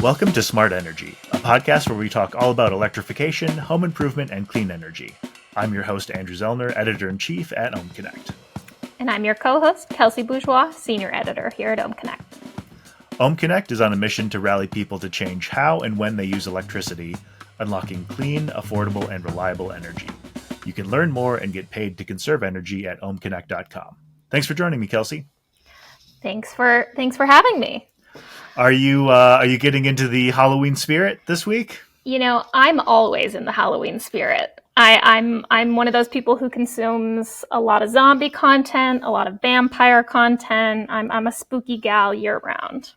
Welcome to Smart Energy, a podcast where we talk all about electrification, home improvement, and clean energy. I'm your host, Andrew Zellner, Editor-in-Chief at Ohm Connect. And I'm your co-host, Kelsey Bourgeois, Senior Editor here at Ohm Connect. Ohm Connect is on a mission to rally people to change how and when they use electricity, unlocking clean, affordable, and reliable energy. You can learn more and get paid to conserve energy at ohmconnect.com. Thanks for joining me, Kelsey. Thanks for having me. Are you getting into the Halloween spirit this week? You know, I'm always in the Halloween spirit. I'm one of those people who consumes a lot of zombie content, a lot of vampire content. I'm a spooky gal year round.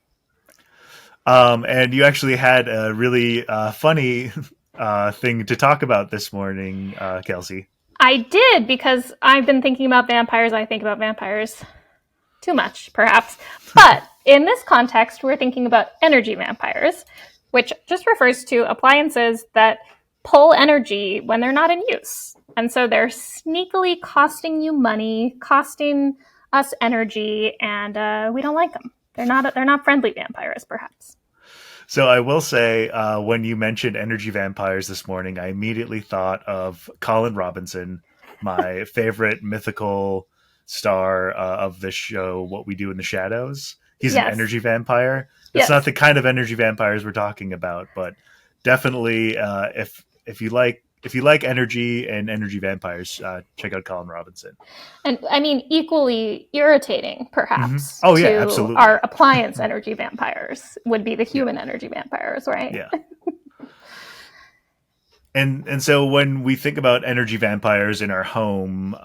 And you actually had a really funny thing to talk about this morning, Kelsey. I did, because I've been thinking about vampires. I think about vampires too much, perhaps. But in this context, we're thinking about energy vampires, which just refers to appliances that pull energy when they're not in use. And so they're sneakily costing you money, costing us energy, and we don't like them. They're not friendly vampires, perhaps. So I will say, when you mentioned energy vampires this morning, I immediately thought of Colin Robinson, my favorite mythical star of this show, What We Do in the Shadows. He's an energy vampire. It's not the kind of energy vampires we're talking about, but definitely if you like energy and energy vampires, check out Colin Robinson. And I mean, equally irritating, perhaps. Mm-hmm. Oh yeah, absolutely. Our appliance energy vampires would be the human energy vampires, right? Yeah. And so when we think about energy vampires in our home,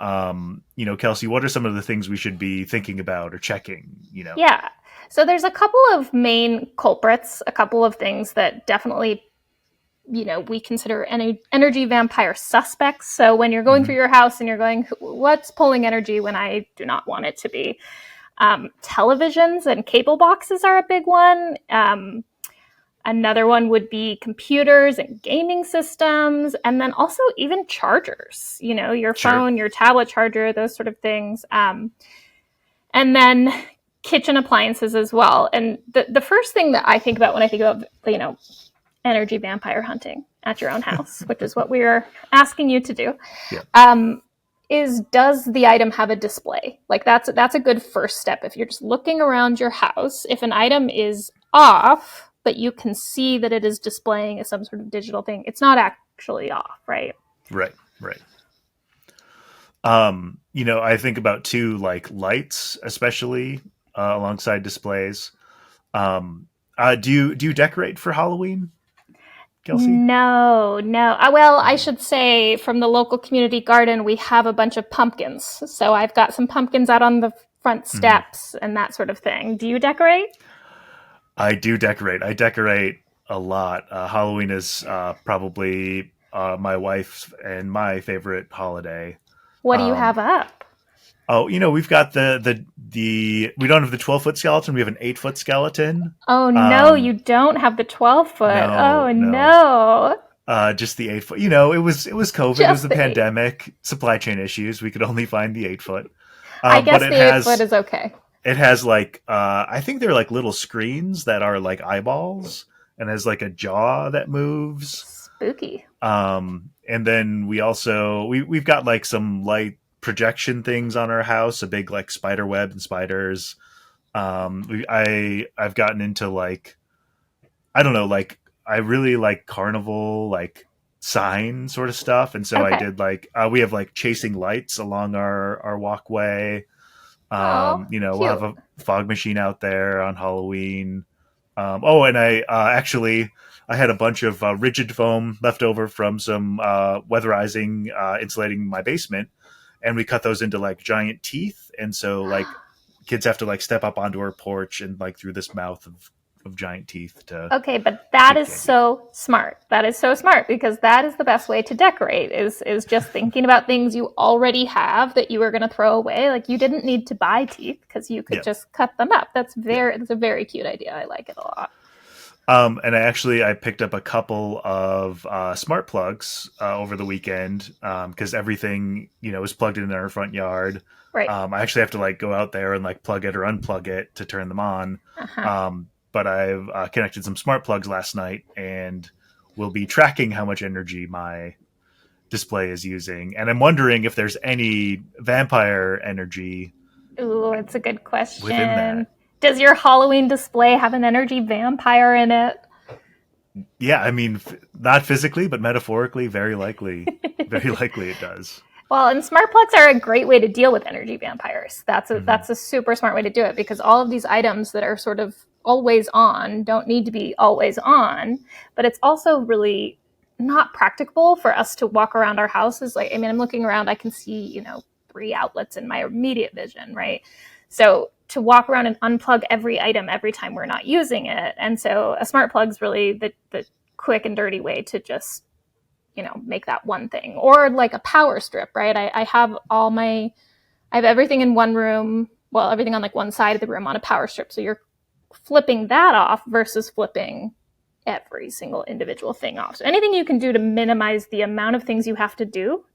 Kelsey, what are some of the things we should be thinking about or checking? Yeah. So there's a couple of main culprits, a couple of things that definitely, we consider energy vampire suspects. So when you're going through your house and you're going, what's pulling energy when I do not want it to be? Televisions and cable boxes are a big one. Another one would be computers and gaming systems, and then also even chargers, your phone, your tablet charger, those sort of things. And then kitchen appliances as well. And the first thing that I think about when I think about, energy vampire hunting at your own house, which is what we're asking you to do, is, does the item have a display? Like that's a good first step. If you're just looking around your house, if an item is off, but you can see that it is displaying as some sort of digital thing, it's not actually off, right? Right. I think about too, like lights, especially alongside displays. Do you decorate for Halloween, Kelsey? No. Well, I should say from the local community garden, we have a bunch of pumpkins. So I've got some pumpkins out on the front steps and that sort of thing. Do you decorate? I do decorate. I decorate a lot. Halloween is probably my wife's and my favorite holiday. What do you have up? Oh, we've got the we don't have the 12-foot skeleton. We have an 8-foot skeleton. Oh no, you don't have the 12-foot. No. Just the 8-foot. It was COVID. It was the pandemic, supply chain issues. We could only find the 8-foot. I guess the 8-foot is okay. It has I think they're like little screens that are like eyeballs, and has like a jaw that moves. Spooky. And then we also we've got like some light projection things on our house, a big like spider web and spiders. I've gotten into I really like carnival like sign sort of stuff, and so I did we have like chasing lights along our walkway. We'll have a fog machine out there on Halloween. And I had a bunch of rigid foam left over from some weatherizing, insulating my basement, and we cut those into like giant teeth. And so like kids have to like step up onto our porch and like through this mouth of giant teeth to. Okay, but that is so smart. That is so smart, because that is the best way to decorate is just thinking about things you already have that you were going to throw away. Like you didn't need to buy teeth because you could just cut them up. That's a very cute idea. I like it a lot. And I picked up a couple of smart plugs over the weekend because everything, is plugged in our front yard. Right. I actually have to like go out there and like plug it or unplug it to turn them on. but I've connected some smart plugs last night and will be tracking how much energy my display is using. And I'm wondering if there's any vampire energy Ooh, it's a good within question. that. Does your Halloween display have an energy vampire in it? Yeah, I mean, not physically, but metaphorically, very likely. Very likely it does. Well, and smart plugs are a great way to deal with energy vampires. Mm-hmm. That's a super smart way to do it, because all of these items that are sort of always on don't need to be always on, but it's also really not practicable for us to walk around our houses. Like, I mean, I'm looking around, I can see, 3 outlets in my immediate vision, right? So to walk around and unplug every item every time we're not using it. And so a smart plug is really the quick and dirty way to just make that one thing. Or like a power strip, right? I have I have everything in one room, well, everything on like one side of the room on a power strip, so you're flipping that off versus flipping every single individual thing off. So anything you can do to minimize the amount of things you have to do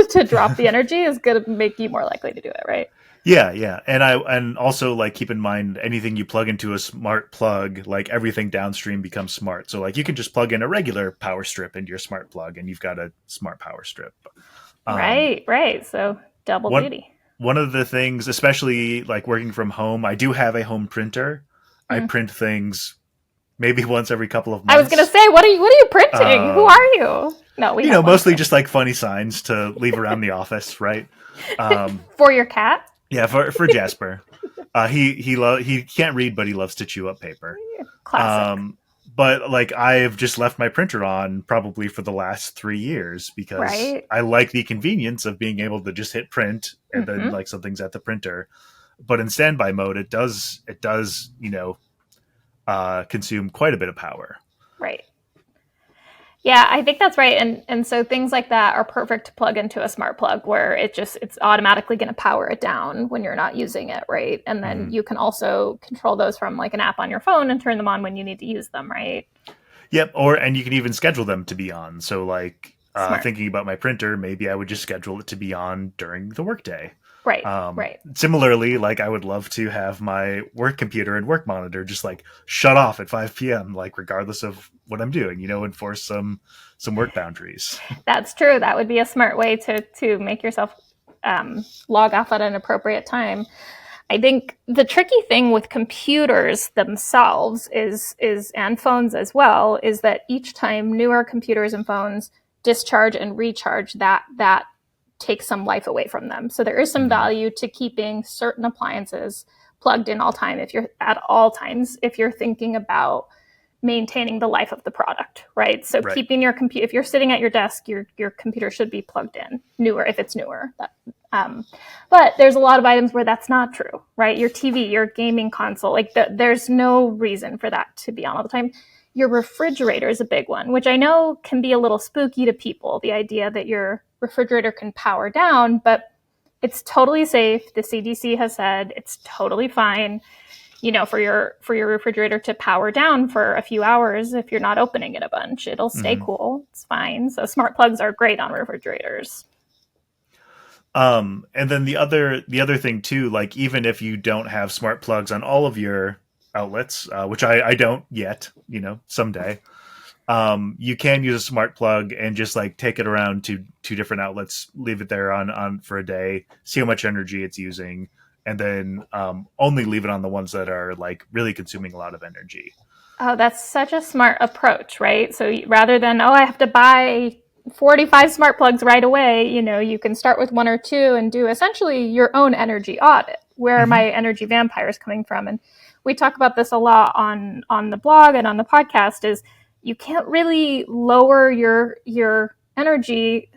to drop the energy is going to make you more likely to do it, right? Yeah, and also like keep in mind anything you plug into a smart plug, like everything downstream becomes smart. So like you can just plug in a regular power strip into your smart plug, and you've got a smart power strip. Right. So double One duty. one of the things, especially like working from home, I do have a home printer. I Hmm. print things maybe once every couple of I was gonna months. say, what are you printing? Who Um, are you? No, we have one Mostly too. just like funny signs to leave around the office, right? Um, For your cat. yeah, for Jasper. He can't read, but he loves to chew up paper. Classic. Um, but like I've just left my printer on probably for the last 3 years because Right. I like the convenience of being able to just hit print and then Mm-hmm. like something's at the printer. But in standby mode, it does consume quite a bit of power. Right. Yeah, I think that's right. And so things like that are perfect to plug into a smart plug, where it's automatically going to power it down when you're not using it, right? And then Mm-hmm. you can also control those from like an app on your phone and turn them on when you need to use them, right? Yep, and you can even schedule them to be on. So like Smart. thinking about my printer, maybe I would just schedule it to be on during the workday. Right. Right. Similarly, like I would love to have my work computer and work monitor just like shut off at 5 p.m. like regardless of what I'm doing, enforce some work boundaries. That's true. That would be a smart way to make yourself log off at an appropriate time. I think the tricky thing with computers themselves is and phones as well, is that each time newer computers and phones discharge and recharge, that takes some life away from them. So there is some Mm-hmm. value to keeping certain appliances plugged in all time, if you're at all times, if you're thinking about maintaining the life of the product, right? So Right. keeping your computer, if you're sitting at your desk, your computer should be plugged in, newer if it's newer. But there's a lot of items where that's not true, right? Your TV, your gaming console, like there's no reason for that to be on all the time. Your refrigerator is a big one, which I know can be a little spooky to people, the idea that your refrigerator can power down, but it's totally safe. The CDC has said it's totally fine, for your refrigerator to power down for a few hours. If you're not opening it a bunch, it'll stay Mm-hmm. cool. It's fine. So smart plugs are great on refrigerators. And then the other thing too, like even if you don't have smart plugs on all of your outlets, which I don't yet, someday, you can use a smart plug and just like take it around to two different outlets, leave it there on for a day, see how much energy it's using, and then only leave it on the ones that are like really consuming a lot of energy. Oh, that's such a smart approach, right? So rather than, I have to buy 45 smart plugs right away, you can start with one or two and do essentially your own energy audit. Where are Mm-hmm. my energy vampires coming from? And we talk about this a lot on the blog and on the podcast, is you can't really lower your energy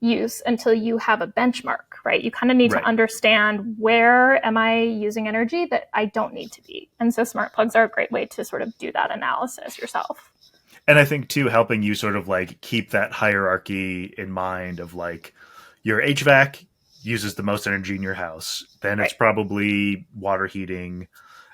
use until you have a benchmark, right? You kind of need to Right. understand, where am I using energy that I don't need to be. And so smart plugs are a great way to sort of do that analysis yourself. And I think too, helping you sort of like keep that hierarchy in mind of like your HVAC uses the most energy in your house. Then it's Right. probably water heating.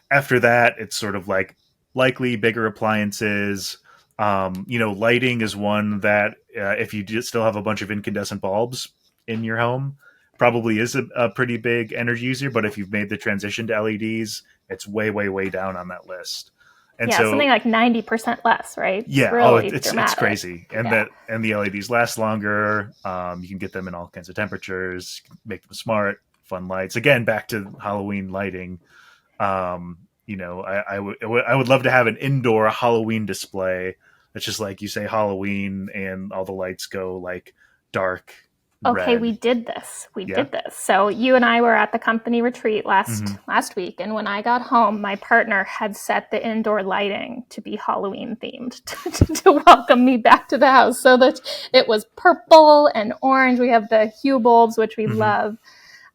After that, it's sort of like likely bigger appliances. Lighting is one that if you still have a bunch of incandescent bulbs in your home, probably is a pretty big energy user. But if you've made the transition to LEDs, it's way, way, way down on that list. And Yeah, something so like 90% less, right? It's yeah, oh, really it's dramatic. crazy, and Yeah. the LEDs last longer. You can get them in all kinds of temperatures, make them smart, fun lights. Again, back to Halloween lighting. I would love to have an indoor Halloween display that's just like you say Halloween, and all the lights go like dark Okay, red. We Yeah. did this. So you and I were at the company retreat Mm-hmm. last week, and when I got home, my partner had set the indoor lighting to be Halloween themed to welcome me back to the house, so that it was purple and orange. We have the hue bulbs, which we Mm-hmm. love.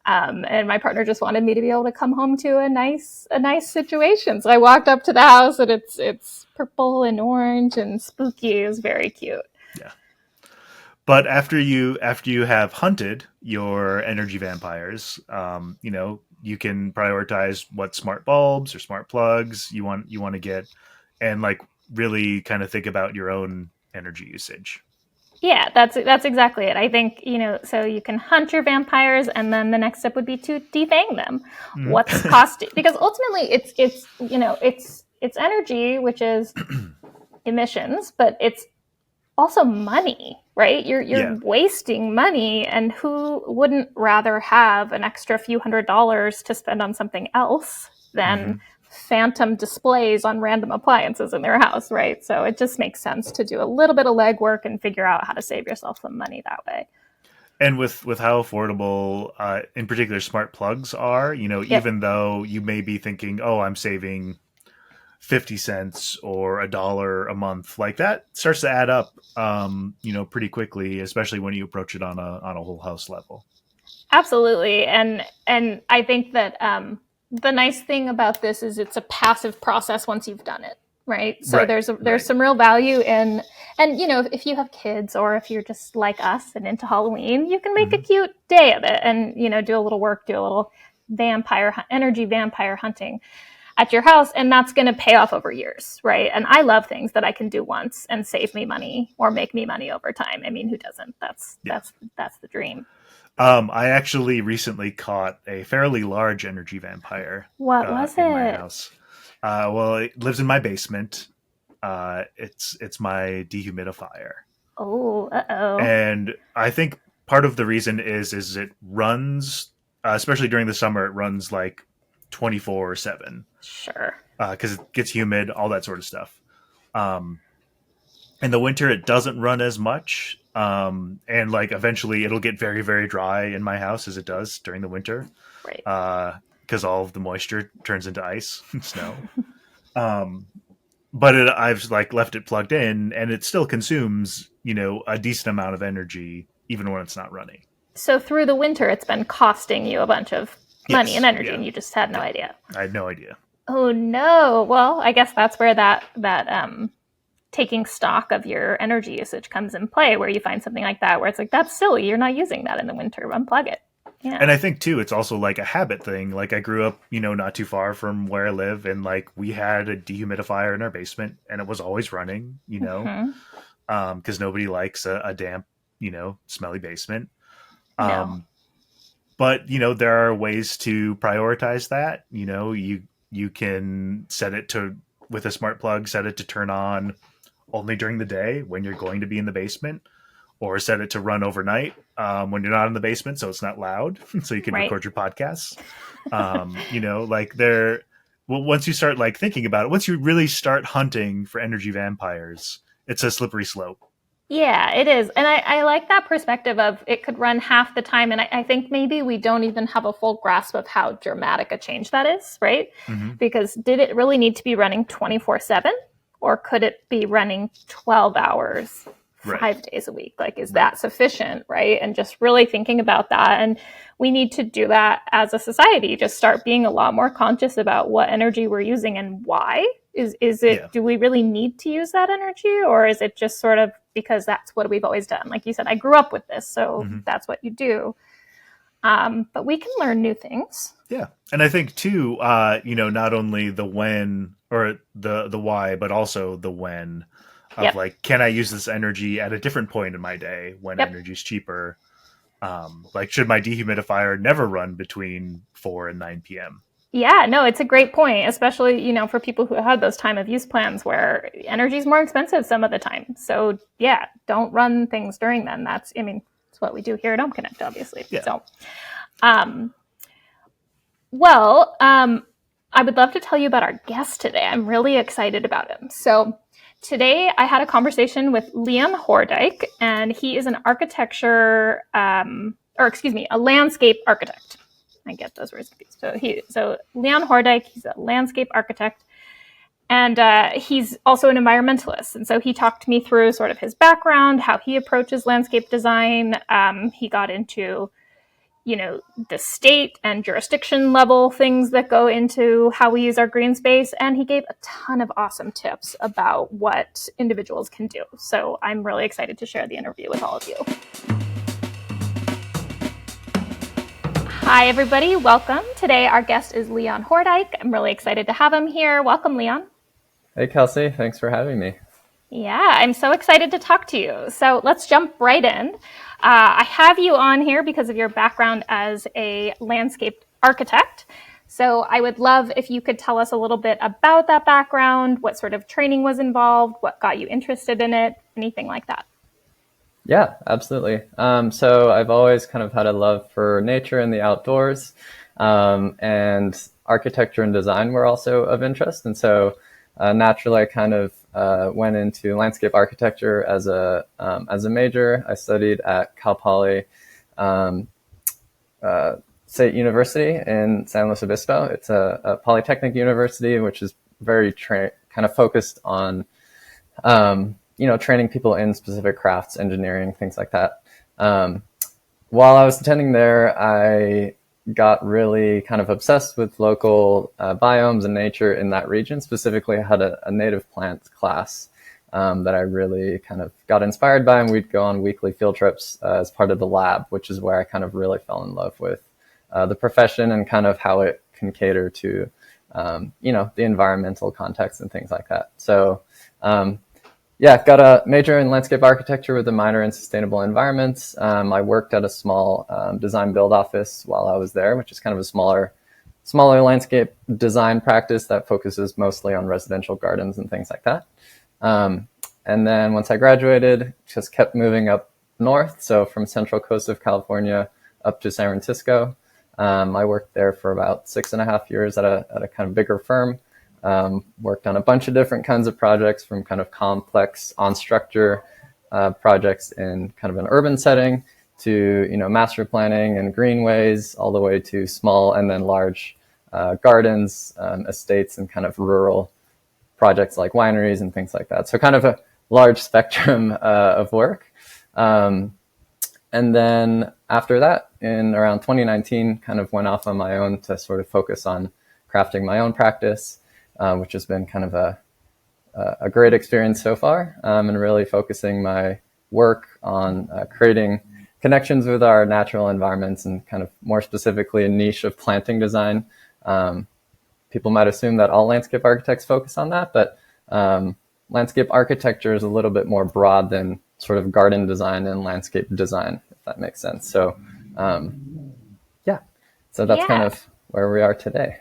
And my partner just wanted me to be able to come home to a nice situation. So I walked up to the house, and it's purple and orange and spooky. It was very cute. Yeah. But after you have hunted your energy vampires, you can prioritize what smart bulbs or smart plugs you want to get, and like really kind of think about your own energy usage. Yeah, that's exactly it. I think, so you can hunt your vampires, and then the next step would be to defang them. What's Mm-hmm. cost? Because ultimately, it's energy, which is emissions, but it's also money, right? You're Yeah. wasting money, and who wouldn't rather have an extra few $100s to spend on something else Mm-hmm. than phantom displays on random appliances in their house, right? So it just makes sense to do a little bit of legwork and figure out how to save yourself some money that way. And with how affordable, in particular, smart plugs are, Yep, even though you may be thinking, oh, I'm saving 50 cents or $1 a month, like that starts to add up, pretty quickly, especially when you approach it on a whole house level. absolutely. And I think that the nice thing about this is it's a passive process once you've done it, right? So Right. there's Right. some real value in, and if you have kids, or if you're just like us and into Halloween, you can make a Mm-hmm. cute day of it, and do a little work, do a little vampire hunting at your house, and that's going to pay off over years, right? And I love things that I can do once and save me money or make me money over time. I mean, who doesn't? That's Yeah. that's that's the dream. I actually recently caught a fairly large energy vampire What was in my it? house. Well, it lives in my basement. It's my dehumidifier, Oh, uh-oh. and I think part of the reason is it runs, especially during the summer, it runs like 24/7 Sure. because it gets humid, all that sort of stuff. Um, in the winter, it doesn't run as much, and like eventually, it'll get very very dry in my house as it does during the winter, Right. because all of the moisture turns into ice and snow. Um, but I've like left it plugged in, and it still consumes a decent amount of energy even when it's not running. So through the winter, it's been costing you a bunch of money and Yes, energy, yeah, and you just had no yeah. idea. I had no idea. Oh no. Well, I guess that's where that taking stock of your energy usage comes in play, where you find something like that where it's like, that's silly, you're not using that in the winter, unplug it. Yeah. And I think too, it's also like a habit thing. Like I grew up, not too far from where I live, and like we had a dehumidifier in our basement, and it was always running. Mm-hmm. Because nobody likes a damp, smelly basement. No. Um, but there are ways to prioritize that. You can set it to with a smart plug, set it to turn on only during the day when you're going to be in the basement, or set it to run overnight when you're not in the basement, so it's not loud, so you can Right. record your podcasts. Like there. Well, once you start like thinking about it, once you really start hunting for energy vampires, it's a slippery slope. Yeah, it is. And I like that perspective of it could run half the time. And I think maybe we don't even have a full grasp of how dramatic a change that is, right? Mm-hmm. Because did it really need to be running 24/7? Or could it be running 12 hours, Right. 5 days a week? Like, is Right. that sufficient, right? And just really thinking about that. And we need to do that as a society, just start being a lot more conscious about what energy we're using and why. Is Yeah. it, do we really need to use that energy, or is it just sort of because that's what we've always done? Like you said, I grew up with this, so Mm-hmm. that's what you do. But we can learn new things. Yeah, and I think too, not only the when or the why, but also the when of Yep. like, can I use this energy at a different point in my day when Yep. energy's cheaper? Like, should my dehumidifier never run between 4 and 9 p.m.? Yeah, no, it's a great point, especially, for people who have those time of use plans where energy is more expensive some of the time. So, yeah, don't run things during then. It's what we do here at Home Connect, obviously. Yeah. So, um, well, I would love to tell you about our guest today. I'm really excited about him. So, today I had a conversation with Leon Hordijk, and he is an a landscape architect. I get those words confused. So Leon Hordijk, he's a landscape architect, and he's also an environmentalist. And so he talked me through sort of his background, how he approaches landscape design. He got into the state and jurisdiction level things that go into how we use our green space, and he gave a ton of awesome tips about what individuals can do. So I'm really excited to share the interview with all of you. Hi, everybody. Welcome. Today, our guest is Leon Hordijk. I'm really excited to have him here. Welcome, Leon. Hey, Kelsey. Thanks for having me. Yeah, I'm so excited to talk to you. So let's jump right in. I have you on here because of your background as a landscape architect. So I would love if you could tell us a little bit about that background, what sort of training was involved, what got you interested in it, anything like that. Yeah, absolutely. So I've always kind of had a love for nature and the outdoors, and architecture and design were also of interest. And so naturally, I kind of went into landscape architecture as a major. I studied at Cal Poly State University in San Luis Obispo. It's a polytechnic university, which is very kind of focused on training people in specific crafts, engineering, things like that. While I was attending there, I got really kind of obsessed with local biomes and nature in that region. Specifically, I had a native plants class that I really kind of got inspired by, and we'd go on weekly field trips as part of the lab, which is where I kind of really fell in love with the profession and kind of how it can cater to, the environmental context and things like that. So, got a major in landscape architecture with a minor in sustainable environments. I worked at a small design build office while I was there, which is kind of a smaller landscape design practice that focuses mostly on residential gardens and things like that. And then once I graduated, just kept moving up north. So from central coast of California up to San Francisco. I worked there for about 6.5 years at a kind of bigger firm. Worked on a bunch of different kinds of projects, from kind of complex on structure projects in kind of an urban setting to, master planning and greenways, all the way to small and then large gardens, estates, and kind of rural projects like wineries and things like that. So kind of a large spectrum of work. And then after that, in around 2019, kind of went off on my own to sort of focus on crafting my own practice. Which has been kind of a great experience so far, and really focusing my work on creating connections with our natural environments, and kind of more specifically a niche of planting design. People might assume that all landscape architects focus on that, but landscape architecture is a little bit more broad than sort of garden design and landscape design, if that makes sense. So, so that's kind of where we are today.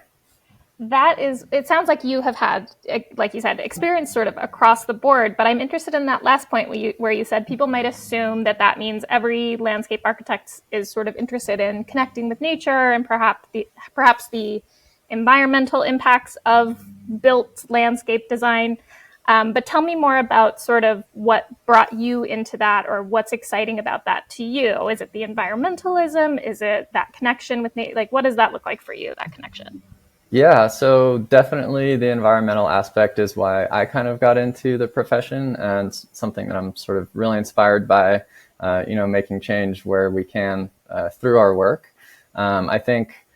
It sounds like you have had, like you said, experience sort of across the board, but I'm interested in that last point where you said people might assume that means every landscape architect is sort of interested in connecting with nature and perhaps the environmental impacts of built landscape design. But tell me more about sort of what brought you into that, or what's exciting about that to you. Is it the environmentalism? Is it that connection with nature? Like, what does that look like for you, that connection? Yeah, so definitely the environmental aspect is why I kind of got into the profession, and something that I'm sort of really inspired by, making change where we can through our work. I think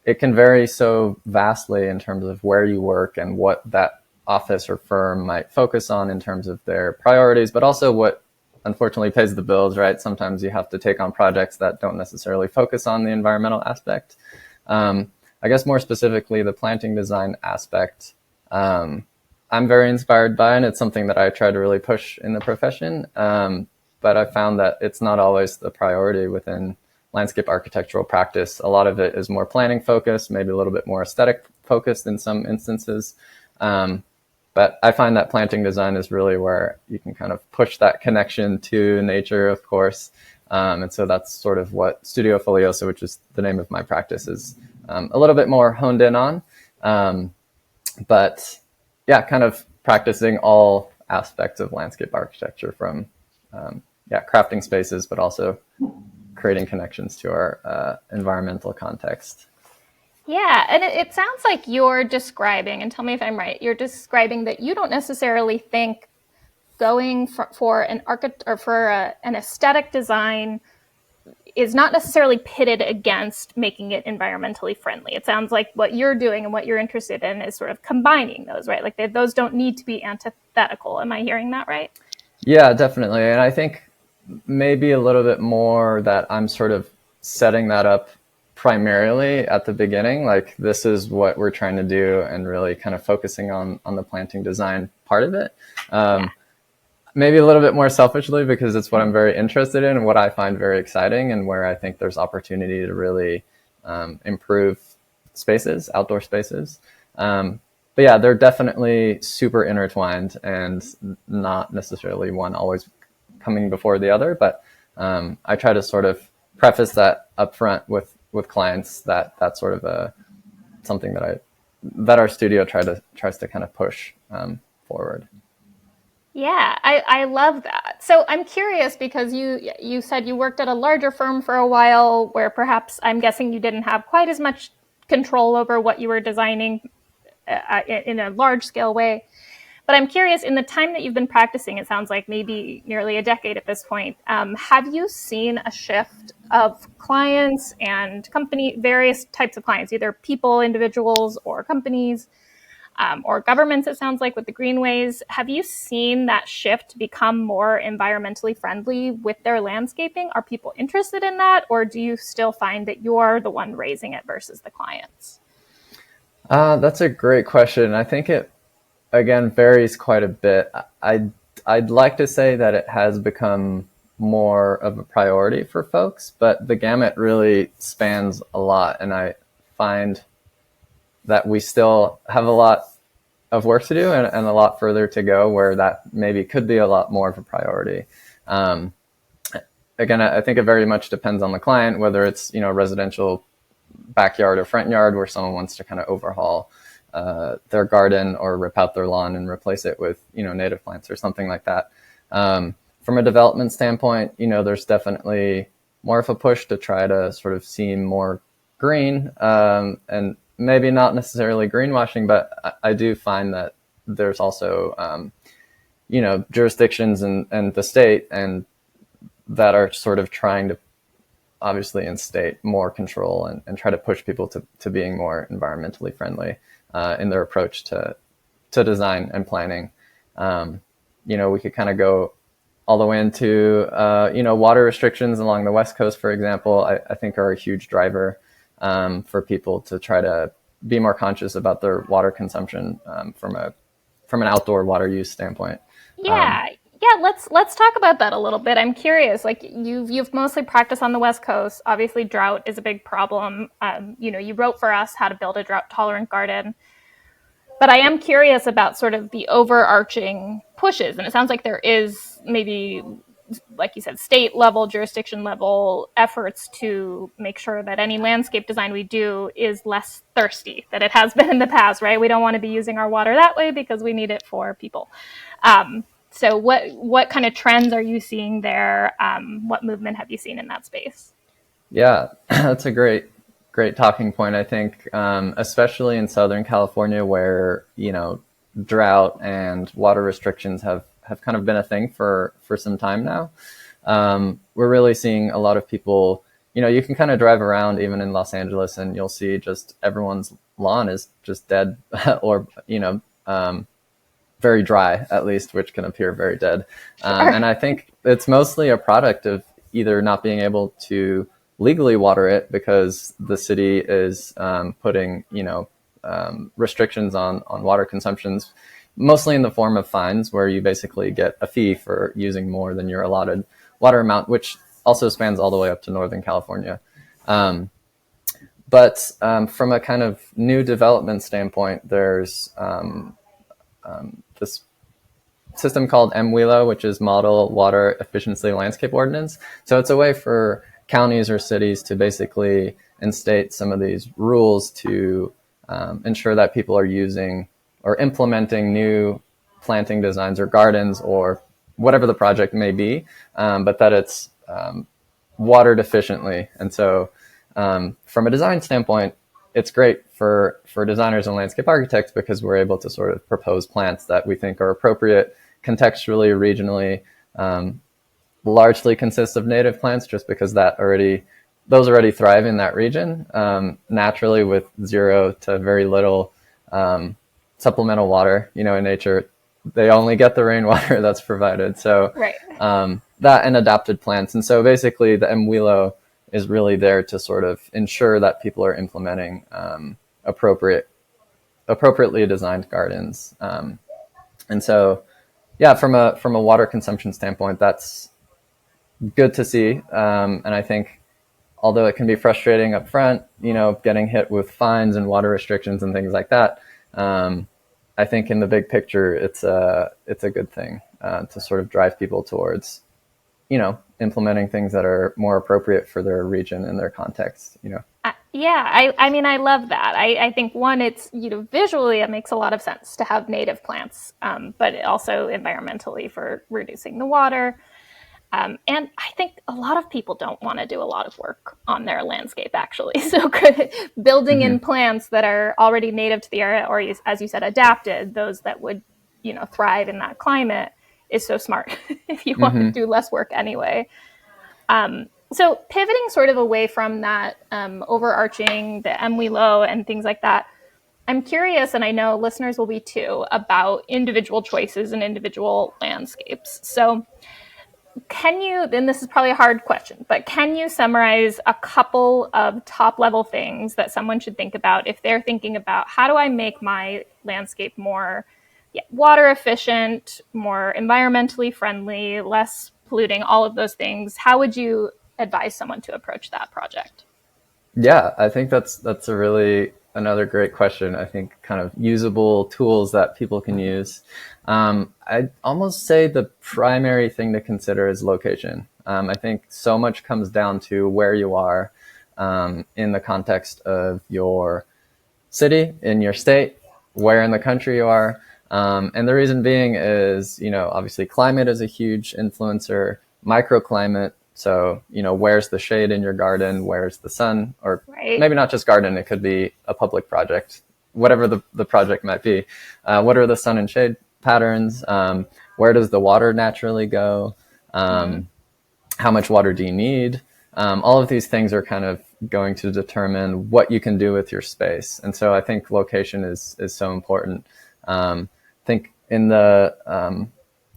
it can vary so vastly in terms of where you work and what that office or firm might focus on in terms of their priorities, but also what unfortunately pays the bills, right? Sometimes you have to take on projects that don't necessarily focus on the environmental aspect. I guess more specifically, the planting design aspect, I'm very inspired by, and it's something that I try to really push in the profession. But I found that it's not always the priority within landscape architectural practice. A lot of it is more planning focused, maybe a little bit more aesthetic focused in some instances. But I find that planting design is really where you can kind of push that connection to nature, of course. And so that's sort of what Studio Foliosa, which is the name of my practice, is a little bit more honed in on. But yeah, kind of practicing all aspects of landscape architecture from crafting spaces, but also creating connections to our environmental context. Yeah, and it sounds like you're describing, and tell me if I'm right, you're describing that you don't necessarily think going for an an aesthetic design is not necessarily pitted against making it environmentally friendly. It sounds like what you're doing and what you're interested in is sort of combining those, right? Like those don't need to be antithetical. Am I hearing that right? Yeah, definitely. And I think maybe a little bit more that I'm sort of setting that up primarily at the beginning, like this is what we're trying to do, and really kind of focusing on the planting design part of it. Maybe a little bit more selfishly because it's what I'm very interested in and what I find very exciting, and where I think there's opportunity to really improve spaces, outdoor spaces. But yeah, they're definitely super intertwined and not necessarily one always coming before the other. But I try to sort of preface that up front with clients that that's sort of something that our studio tries to kind of push forward. Yeah, I love that. So I'm curious because you said you worked at a larger firm for a while where perhaps I'm guessing you didn't have quite as much control over what you were designing in a large scale way. But I'm curious, in the time that you've been practicing, it sounds like maybe nearly a decade at this point, have you seen a shift of clients and various types of clients, either people, individuals, or companies, or governments, it sounds like, with the greenways? Have you seen that shift become more environmentally friendly with their landscaping? Are people interested in that, or do you still find that you're the one raising it versus the clients? That's a great question. I think it, again, varies quite a bit. I'd like to say that it has become more of a priority for folks, but the gamut really spans a lot. And I find that we still have a lot of work to do and a lot further to go where that maybe could be a lot more of a priority. Again, I think it very much depends on the client, whether it's, residential backyard or front yard where someone wants to kind of overhaul their garden or rip out their lawn and replace it with, native plants or something like that. From a development standpoint, there's definitely more of a push to try to sort of seem more green, and maybe not necessarily greenwashing, but I do find that there's also, jurisdictions and the state and that are sort of trying to obviously instate more control and try to push people to being more environmentally friendly in their approach to design and planning. We could kind of go all the way into, water restrictions along the West Coast, for example, I think are a huge driver for people to try to be more conscious about their water consumption from an outdoor water use standpoint. Yeah. Let's talk about that a little bit. I'm curious. Like you've mostly practiced on the West Coast. Obviously, drought is a big problem. You wrote for us how to build a drought tolerant garden. But I am curious about sort of the overarching pushes, and it sounds like there is maybe, like you said, state level, jurisdiction level efforts to make sure that any landscape design we do is less thirsty than it has been in the past, right? We don't want to be using our water that way because we need it for people. So what kind of trends are you seeing there? What movement have you seen in that space? Yeah, that's a great talking point. I think, especially in Southern California where, drought and water restrictions have kind of been a thing for some time now. We're really seeing a lot of people, you can kind of drive around even in Los Angeles and you'll see just everyone's lawn is just dead or, very dry at least, which can appear very dead. And I think it's mostly a product of either not being able to legally water it because the city is putting, restrictions on water consumptions, mostly in the form of fines where you basically get a fee for using more than your allotted water amount, which also spans all the way up to Northern California. But from a kind of new development standpoint, there's this system called MWILO, which is Model Water Efficiency Landscape Ordinance. So it's a way for counties or cities to basically instate some of these rules to ensure that people are using or implementing new planting designs or gardens or whatever the project may be, but that it's watered efficiently. And so from a design standpoint, it's great for designers and landscape architects because we're able to sort of propose plants that we think are appropriate contextually, regionally, largely consist of native plants just because those already thrive in that region naturally with zero to very little supplemental water. You know, in nature, they only get the rainwater that's provided. So right. That and adapted plants. And so basically the MWILO is really there to sort of ensure that people are implementing appropriately designed gardens. And so, yeah, from a water consumption standpoint, that's good to see. And I think, although it can be frustrating up front, you know, getting hit with fines and water restrictions and things like that, I think in the big picture, it's a good thing to sort of drive people towards, you know, implementing things that are more appropriate for their region and their context, you know. Yeah, I mean, I love that. I think one, it's, you know, visually it makes a lot of sense to have native plants, but also environmentally for reducing the water. And I think a lot of people don't want to do a lot of work on their landscape, actually. So building in plants that are already native to the area, or as you said, adapted, those that would, you know, thrive in that climate is so smart if you want to do less work anyway. So pivoting sort of away from that overarching, the MWILO and things like that, I'm curious, and I know listeners will be too, about individual choices and individual landscapes. So can you, and this is probably a hard question, but can you summarize a couple of top level things that someone should think about if they're thinking about how do I make my landscape more water efficient, more environmentally friendly, less polluting, all of those things? How would you advise someone to approach that project? Yeah, I think that's a really another great question. I think kind of usable tools that people can use. I'd almost say the primary thing to consider is location. I think so much comes down to where you are in the context of your city, in your state, where in the country you are. And the reason being is, you know, obviously climate is a huge influencer, microclimate. So, you know, where's the shade in your garden? Where's the sun? Or maybe not just garden, it could be a public project, whatever the project might be. What are the sun and shade patterns? Where does the water naturally go? How much water do you need? All of these things are kind of going to determine what you can do with your space. And so I think location is so important. I think in the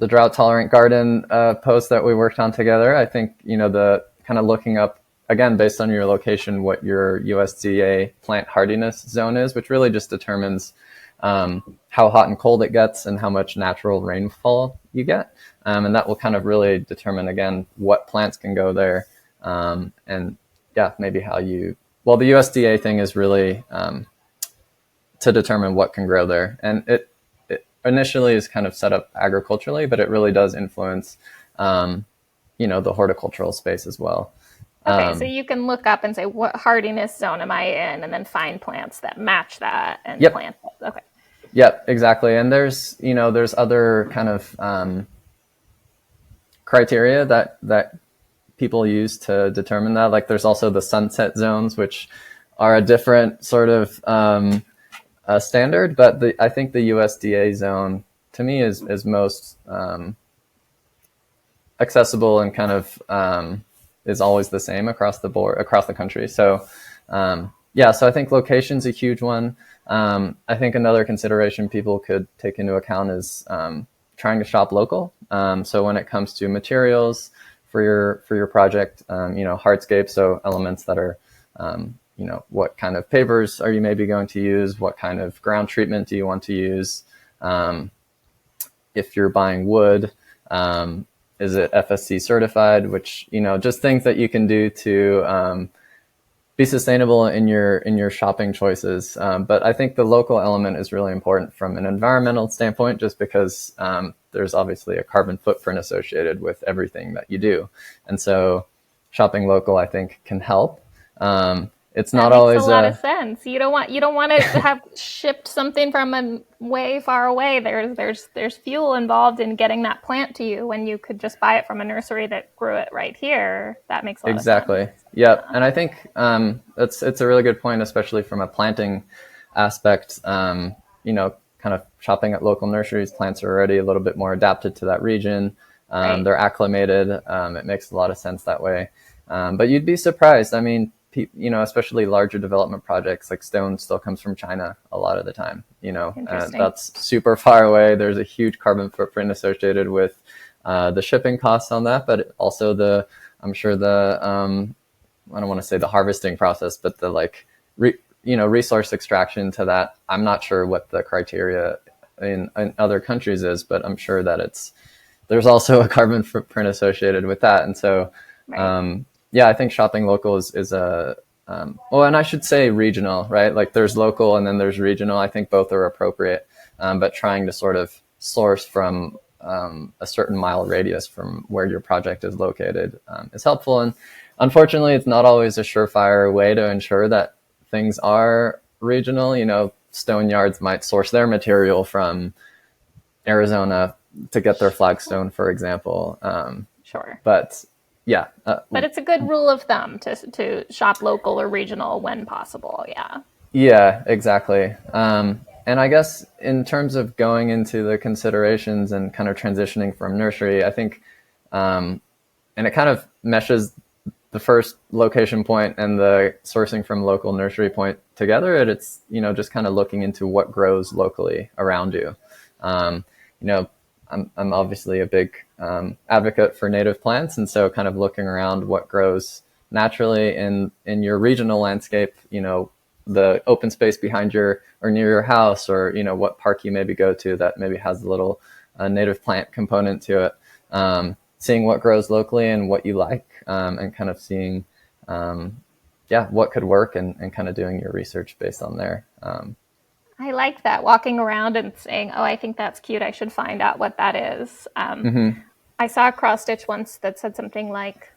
drought tolerant garden post that we worked on together, I think, you know, the kind of looking up, again, based on your location, what your USDA plant hardiness zone is, which really just determines how hot and cold it gets and how much natural rainfall you get. And that will kind of really determine, again, what plants can go there. And yeah, maybe how the USDA thing is really to determine what can grow there. And it initially is kind of set up agriculturally, but it really does influence, you know, the horticultural space as well. Okay, so you can look up and say, what hardiness zone am I in? And then find plants that match that and plant those. Okay. Yep, exactly. And there's other kind of criteria that people use to determine that. Like there's also the sunset zones, which are a different sort of standard, but I think the USDA zone to me is most accessible and kind of is always the same across the board, across the country. So so I think location's a huge one. I think another consideration people could take into account is trying to shop local. So when it comes to materials for your project, you know, hardscape, so elements that are you know, what kind of pavers are you maybe going to use? What kind of ground treatment do you want to use? If you're buying wood, is it FSC certified, which, just things that you can do to be sustainable in your shopping choices. But I think the local element is really important from an environmental standpoint, just because there's obviously a carbon footprint associated with everything that you do. And so shopping local, I think, can help. It's that not makes always a lot of sense. You don't want to have shipped something from a way far away. There's fuel involved in getting that plant to you when you could just buy it from a nursery that grew it right here. That makes a lot of sense. Exactly. Yep. And I think it's a really good point, especially from a planting aspect. Kind of shopping at local nurseries, plants are already a little bit more adapted to that region. Right. They're acclimated. It makes a lot of sense that way. But you'd be surprised. I mean, especially larger development projects, like stone still comes from China a lot of the time. That's super far away. There's a huge carbon footprint associated with the shipping costs on that, but also I'm sure I don't want to say the harvesting process, but the resource extraction to that. I'm not sure what the criteria in other countries is, but I'm sure that there's also a carbon footprint associated with that. And so, right. I think shopping local is a, and I should say regional, right? Like there's local and then there's regional. I think both are appropriate, but trying to sort of source from a certain mile radius from where your project is located is helpful. And unfortunately, it's not always a surefire way to ensure that things are regional. Stone yards might source their material from Arizona to get their flagstone, for example. Sure. But yeah. But it's a good rule of thumb to shop local or regional when possible. Yeah. Yeah, exactly. And I guess in terms of going into the considerations and kind of transitioning from nursery, I think, and it kind of meshes the first location point and the sourcing from local nursery point together. It's, just kind of looking into what grows locally around you. I'm obviously a big advocate for native plants. And so kind of looking around what grows naturally in your regional landscape, the open space behind or near your house, or what park you maybe go to that maybe has a little native plant component to it. Seeing what grows locally and what you like, and kind of seeing what could work, and kind of doing your research based on there. I like that, walking around and saying, oh, I think that's cute, I should find out what that is. I saw a cross stitch once that said something like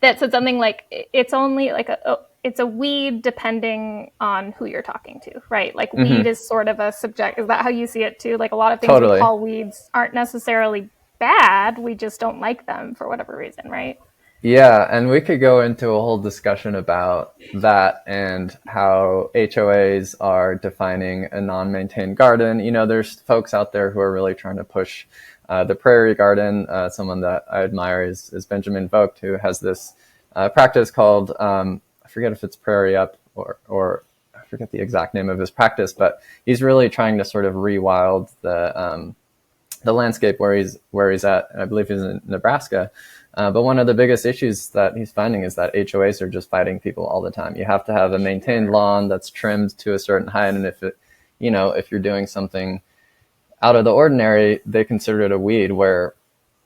that said something like it's only like it's a weed depending on who you're talking to, right? Like weed is sort of a subject. Is that how you see it too? Like a lot of things Totally. we call weeds aren't necessarily bad. We just don't like them for whatever reason, right? Yeah, and we could go into a whole discussion about that and how HOAs are defining a non-maintained garden. There's folks out there who are really trying to push the prairie garden. Someone that I admire is Benjamin Vogt, who has this practice called, I forget if it's Prairie Up or I forget the exact name of his practice, but he's really trying to sort of rewild the landscape where he's at. I believe he's in Nebraska. But one of the biggest issues that he's finding is that HOAs are just fighting people all the time. You have to have a maintained lawn that's trimmed to a certain height. And if you're doing something out of the ordinary, they consider it a weed, where,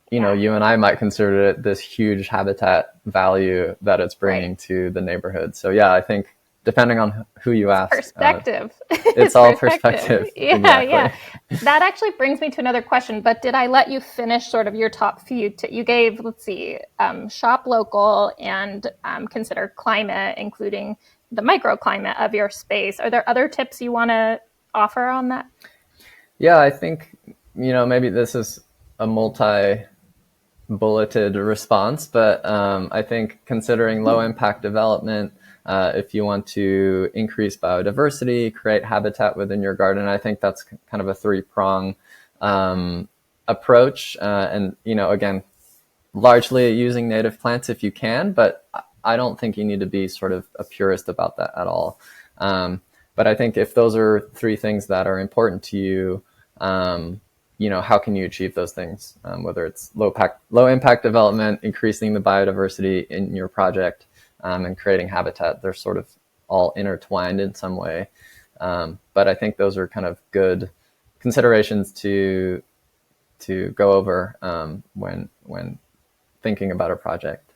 you and I might consider it this huge habitat value that it's bringing to the neighborhood. So yeah, I think depending on who you ask, perspective. It's all perspective. Yeah, exactly. Yeah. That actually brings me to another question, but did I let you finish sort of your top few? You gave, let's see, shop local and consider climate, including the microclimate of your space. Are there other tips you want to offer on that? Yeah, I think, maybe this is a multi-bulleted response, but I think considering low impact development, if you want to increase biodiversity, create habitat within your garden, I think that's kind of a three-prong approach. And, again, largely using native plants if you can, but I don't think you need to be sort of a purist about that at all. But I think if those are three things that are important to you, how can you achieve those things? Whether it's low impact development, increasing the biodiversity in your project, and creating habitat, they're sort of all intertwined in some way. But I think those are kind of good considerations to to go over when thinking about a project.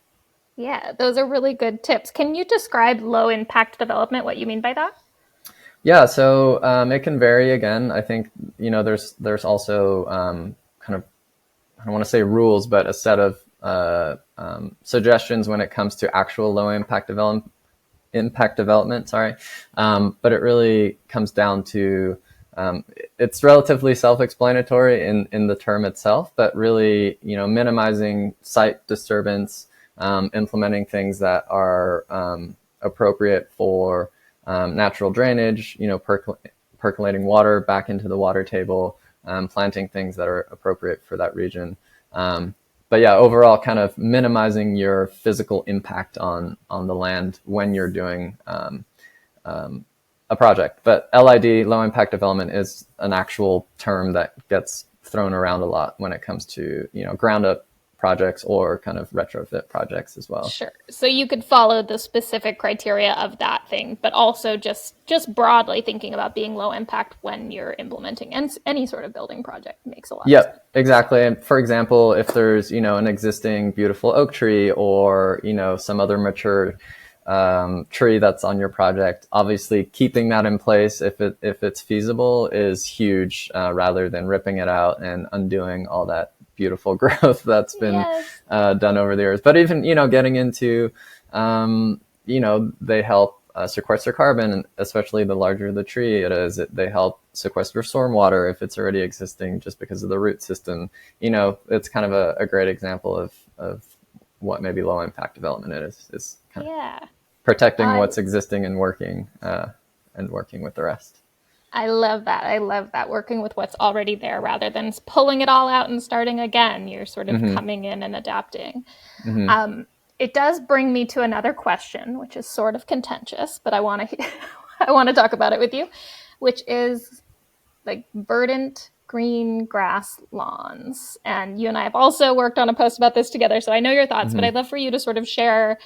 Yeah, those are really good tips. Can you describe low impact development, what you mean by that? Yeah, so it can vary again. I think, there's also kind of, I don't want to say rules, but a set of suggestions when it comes to actual low impact development. Sorry, but it really comes down to it's relatively self-explanatory in the term itself, but really, minimizing site disturbance, implementing things that are appropriate for natural drainage, percolating water back into the water table, planting things that are appropriate for that region. But yeah, overall, kind of minimizing your physical impact on the land when you're doing a project. But LID, low impact development, is an actual term that gets thrown around a lot when it comes to ground up projects or kind of retrofit projects as well. Sure. So you could follow the specific criteria of that thing, but also just broadly thinking about being low impact when you're implementing any sort of building project makes a lot of sense. Yep, exactly. And for example, if there's, an existing beautiful oak tree or, some other mature tree that's on your project, obviously keeping that in place if it's feasible is huge, rather than ripping it out and undoing all that beautiful growth that's been done over the years. But even, getting into, they help sequester carbon, and especially the larger the tree it is, they help sequester stormwater if it's already existing just because of the root system. It's kind of a great example of what maybe low impact development is kind of protecting what's existing and working with the rest. I love that. I love that, working with what's already there rather than pulling it all out and starting again. You're sort of coming in and adapting. It does bring me to another question, which is sort of contentious, but I want to talk about it with you, which is like verdant green grass lawns. And you and I have also worked on a post about this together, so I know your thoughts, but I'd love for you to sort of share,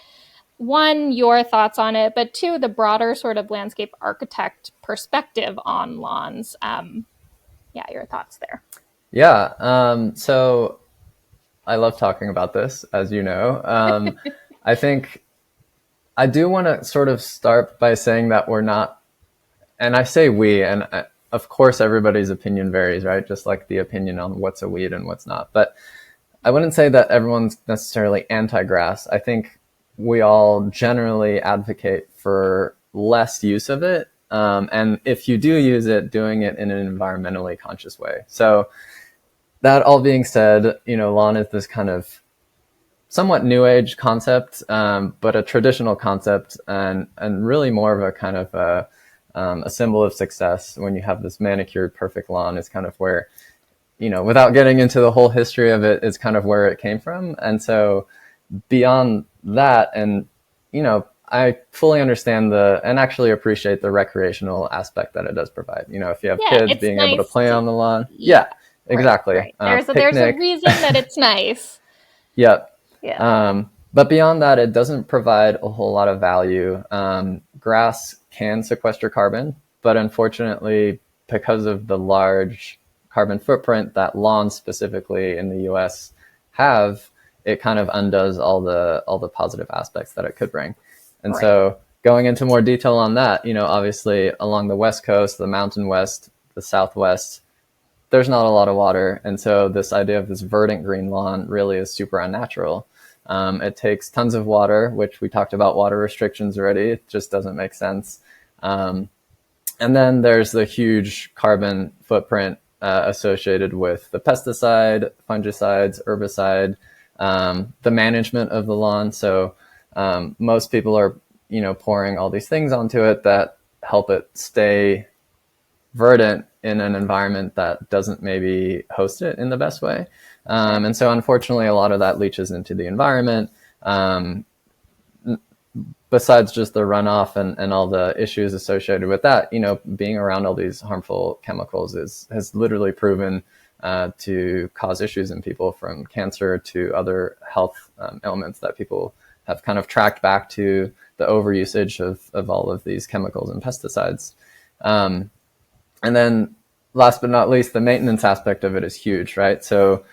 one, your thoughts on it, but two, the broader sort of landscape architect perspective on lawns. Your thoughts there. Yeah. So I love talking about this, as you know. I think I do want to sort of start by saying that we're not, and I say we, and of course everybody's opinion varies, right? Just like the opinion on what's a weed and what's not. But I wouldn't say that everyone's necessarily anti-grass. I think we all generally advocate for less use of it. And if you do use it, doing it in an environmentally conscious way. So that all being said, lawn is this kind of somewhat new age concept, but a traditional concept, and really more of a kind of a symbol of success. When you have this manicured, perfect lawn, is kind of where, without getting into the whole history of it, is kind of where it came from. And so beyond that, and I fully understand and actually appreciate the recreational aspect that it does provide. If you have kids, being able to play on the lawn. Yeah, exactly. Right. There's a reason that it's nice. Yep. Yeah. But beyond that, it doesn't provide a whole lot of value. Grass can sequester carbon, but unfortunately, because of the large carbon footprint that lawns specifically in the US have, it kind of undoes all the positive aspects that it could bring. And so going into more detail on that, obviously along the West Coast, the Mountain West, the Southwest, there's not a lot of water. And so this idea of this verdant green lawn really is super unnatural. It takes tons of water, which we talked about water restrictions already. It just doesn't make sense. And then there's the huge carbon footprint associated with the pesticide, fungicides, herbicide, the management of the lawn. So most people are, pouring all these things onto it that help it stay verdant in an environment that doesn't maybe host it in the best way. And so unfortunately, a lot of that leaches into the environment. Besides just the runoff and all the issues associated with that, being around all these harmful chemicals has literally proven to cause issues in people, from cancer to other health ailments that people have kind of tracked back to the overusage of all of these chemicals and pesticides. And then last but not least, the maintenance aspect of it is huge, right? So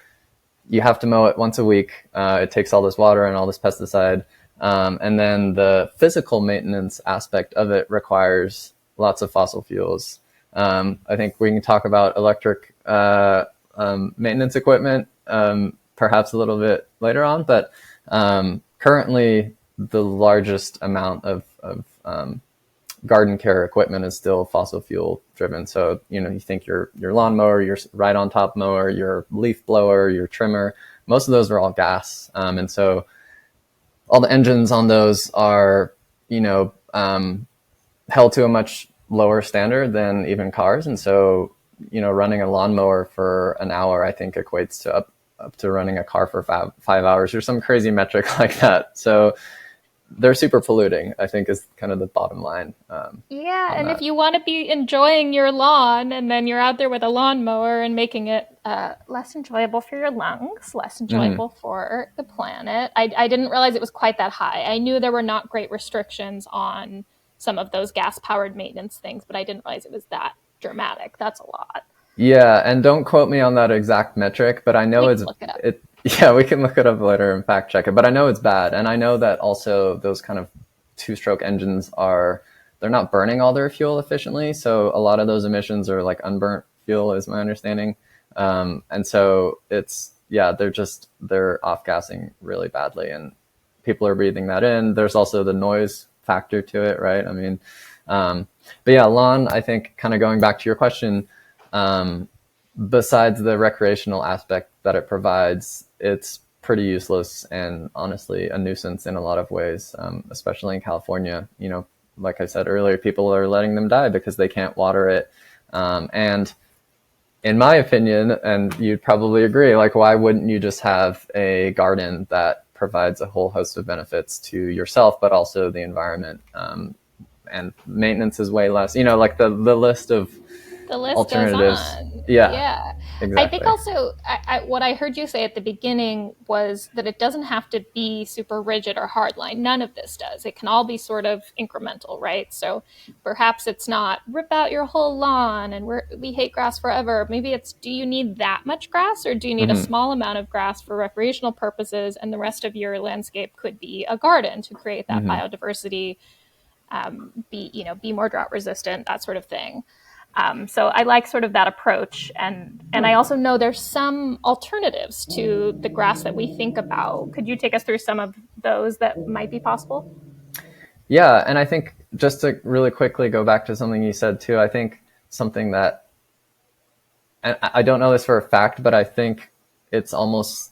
you have to mow it once a week. It takes all this water and all this pesticide. And then the physical maintenance aspect of it requires lots of fossil fuels. I think we can talk about electric maintenance equipment perhaps a little bit later on, but currently the largest amount of garden care equipment is still fossil fuel driven. So, you think your lawnmower, your right on top mower, your leaf blower, your trimmer, most of those are all gas. And so all the engines on those are, held to a much lower standard than even cars. And so, running a lawnmower for an hour, I think equates to up to running a car for 5 hours or some crazy metric like that. So they're super polluting, I think, is kind of the bottom line. Yeah, and if you want to be enjoying your lawn and then you're out there with a lawnmower and making it less enjoyable for your lungs, less enjoyable for the planet, I didn't realize it was quite that high. I knew there were not great restrictions on some of those gas-powered maintenance things, but I didn't realize it was that dramatic. That's a lot. Yeah, and don't quote me on that exact metric, but I know We can look it up. Yeah, we can look it up later and fact check it, but I know it's bad. And I know that also those kind of two-stroke engines they're not burning all their fuel efficiently. So a lot of those emissions are like unburnt fuel is my understanding. And so they're off-gassing really badly and people are breathing that in. There's also the noise factor to it, right? I mean, but yeah, lawn, I think kind of going back to your question, besides the recreational aspect that it provides, it's pretty useless and honestly a nuisance in a lot of ways, especially in California. Like I said earlier, people are letting them die because they can't water it. And in my opinion, and you'd probably agree, like, why wouldn't you just have a garden that provides a whole host of benefits to yourself, but also the environment? And maintenance is way less, like the list of The list alternatives. goes on. Yeah, exactly. I think also what I heard you say at the beginning was that it doesn't have to be super rigid or hardline. None of this does. It can all be sort of incremental, right? So perhaps it's not rip out your whole lawn and we hate grass forever. Maybe it's, do you need that much grass or do you need a small amount of grass for recreational purposes and the rest of your landscape could be a garden to create that biodiversity, be more drought resistant, that sort of thing. So I like sort of that approach. And I also know there's some alternatives to the grass that we think about. Could you take us through some of those that might be possible? Yeah, and I think just to really quickly go back to something you said too, I think something that, and I don't know this for a fact, but I think it's almost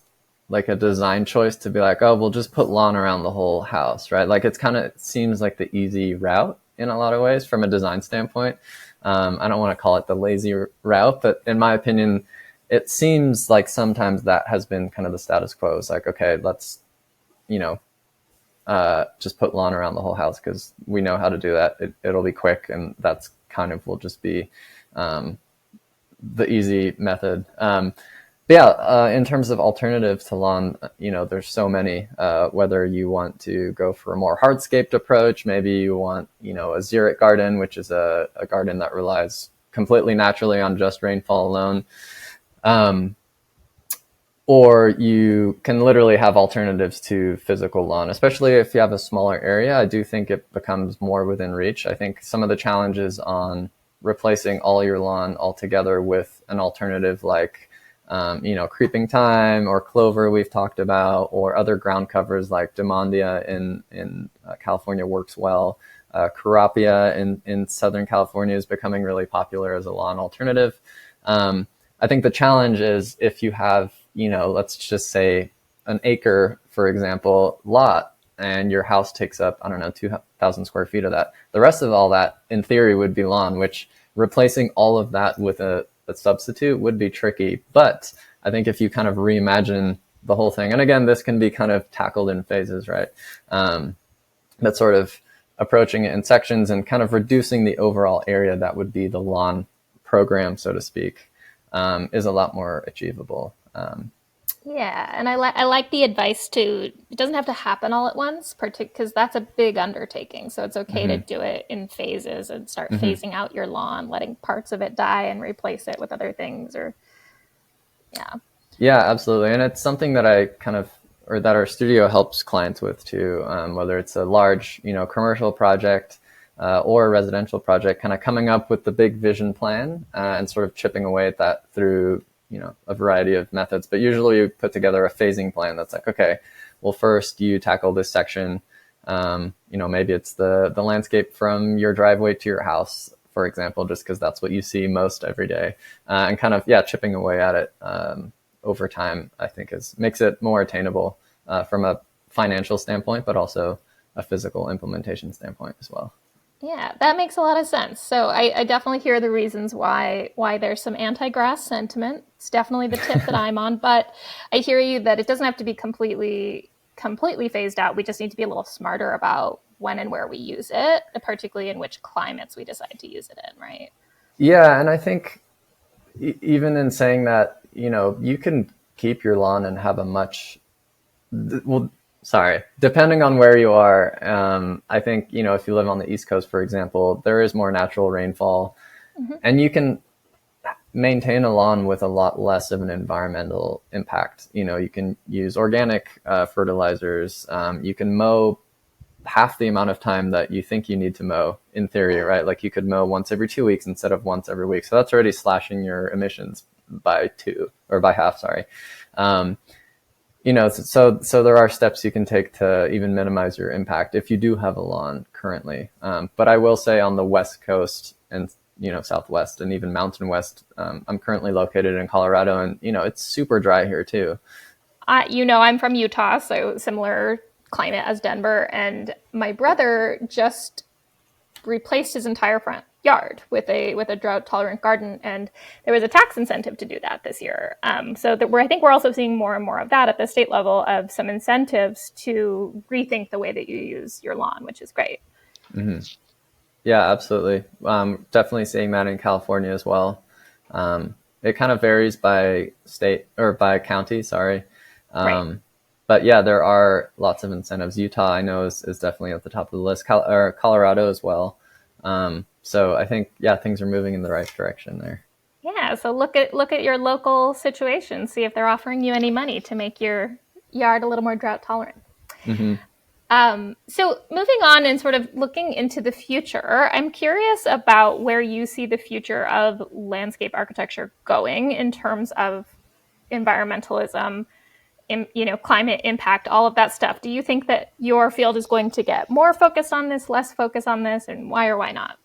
like a design choice to be like, oh, we'll just put lawn around the whole house, right? Like it seems like the easy route in a lot of ways from a design standpoint. I don't want to call it the lazy route, but in my opinion, it seems like sometimes that has been kind of the status quo. It's like, okay, let's, just put lawn around the whole house because we know how to do that. It'll be quick, and that's kind of will just be the easy method. In terms of alternatives to lawn, there's so many, whether you want to go for a more hardscaped approach, maybe you want, a xeric garden, which is a garden that relies completely naturally on just rainfall alone. Or you can literally have alternatives to physical lawn, especially if you have a smaller area. I do think it becomes more within reach. I think some of the challenges on replacing all your lawn altogether with an alternative like creeping thyme or clover we've talked about, or other ground covers like Demandia in California works well. Carapia in Southern California is becoming really popular as a lawn alternative. I think the challenge is if you have, let's just say an acre, for example, lot, and your house takes up, 2,000 square feet of that. The rest of all that, in theory, would be lawn, which replacing all of that with a substitute would be tricky. But I think if you kind of reimagine the whole thing, and again, this can be kind of tackled in phases, right? But sort of approaching it in sections and kind of reducing the overall area that would be the lawn program, so to speak, is a lot more achievable. Yeah, and I like the advice to, it doesn't have to happen all at once, because that's a big undertaking. So it's okay to Hmm. do it in phases and start Hmm. phasing out your lawn, letting parts of it die and replace it with other things. Or yeah, Yeah, absolutely. And it's something that I kind of, or that our studio helps clients with too, whether it's a large, commercial project or a residential project, kind of coming up with the big vision plan and sort of chipping away at that through, a variety of methods. But usually you put together a phasing plan that's like, okay, well, first you tackle this section. Maybe it's the landscape from your driveway to your house, for example, just because that's what you see most every day, and kind of, yeah, chipping away at it. Over time, I think makes it more attainable from a financial standpoint, but also a physical implementation standpoint as well. yeah, that makes a lot of sense. So I definitely hear the reasons why there's some anti-grass sentiment. It's definitely the tip that I'm on, but I hear you that it doesn't have to be completely phased out. We just need to be a little smarter about when and where we use it, particularly in which climates we decide to use it in, right? Yeah, and I think even in saying that, you can keep your lawn and have a much well. Sorry, depending on where you are, I think if you live on the East Coast, for example, there is more natural rainfall, Mm-hmm. and you can maintain a lawn with a lot less of an environmental impact. You can use organic fertilizers. You can mow half the amount of time that you think you need to mow in theory, right? Like you could mow once every 2 weeks instead of once every week. So that's already slashing your emissions by two or by half, sorry. Um, so there are steps you can take to even minimize your impact if you do have a lawn currently. But I will say on the West Coast and Southwest and even Mountain West, I'm currently located in Colorado, and it's super dry here too. I'm from Utah, so similar climate as Denver, and my brother just replaced his entire front yard with a drought tolerant garden, and there was a tax incentive to do that this year. So that I think we're also seeing more and more of that at the state level, of some incentives to rethink the way that you use your lawn, which is great. Mm-hmm. Yeah, absolutely. Definitely seeing that in California as well. It kind of varies by state or by county, sorry. Right. But yeah, there are lots of incentives. Utah, I know, is definitely at the top of the list, or Colorado as well. So I think, yeah, things are moving in the right direction there. Yeah. So look at your local situation, see if they're offering you any money to make your yard a little more drought tolerant. Hmm. So moving on and sort of looking into the future, I'm curious about where you see the future of landscape architecture going in terms of environmentalism, climate impact, all of that stuff. Do you think that your field is going to get more focused on this, less focused on this, and why or why not?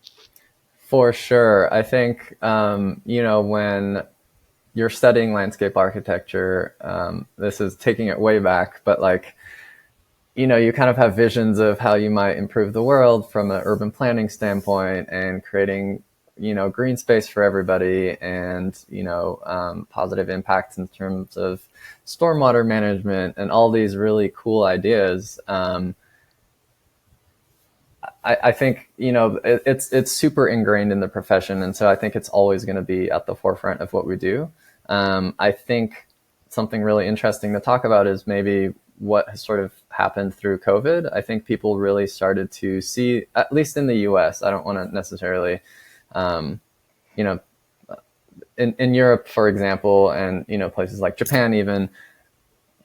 For sure. I think, when you're studying landscape architecture, this is taking it way back, but like, you kind of have visions of how you might improve the world from an urban planning standpoint and creating, green space for everybody and, positive impacts in terms of stormwater management and all these really cool ideas. I think, it's super ingrained in the profession. And so I think it's always going to be at the forefront of what we do. I think something really interesting to talk about is maybe what has sort of happened through COVID. I think people really started to see, at least in the US, I don't want to necessarily, um, you know, in Europe, for example, and, places like Japan, even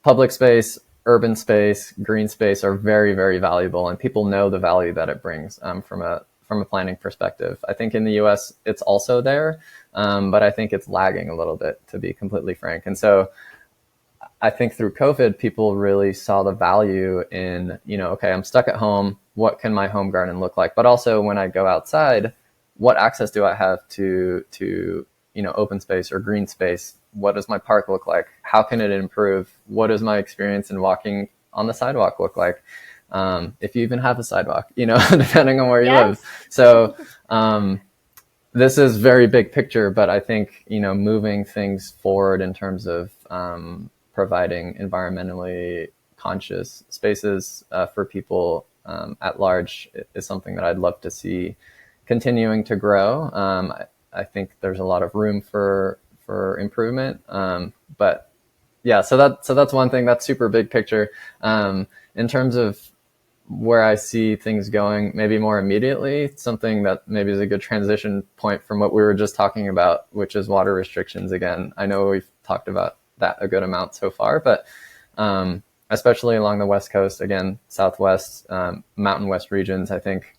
public space, urban space, green space are very, very valuable, and people know the value that it brings from a planning perspective. I think in the U.S. it's also there, but I think it's lagging a little bit, to be completely frank. And so I think through COVID, people really saw the value in, okay, I'm stuck at home. What can my home garden look like? But also when I go outside, what access do I have to open space or green space? What does my park look like? How can it improve? What does my experience in walking on the sidewalk look like? If you even have a sidewalk, depending on where you live. So this is very big picture, but I think, moving things forward in terms of providing environmentally conscious spaces for people at large is something that I'd love to see continuing to grow. I think there's a lot of room for improvement, but yeah, so that's one thing. That's super big picture. In terms of where I see things going, maybe more immediately, something that maybe is a good transition point from what we were just talking about, which is water restrictions. Again, I know we've talked about that a good amount so far, but especially along the West Coast, again, Southwest, Mountain West regions, I think,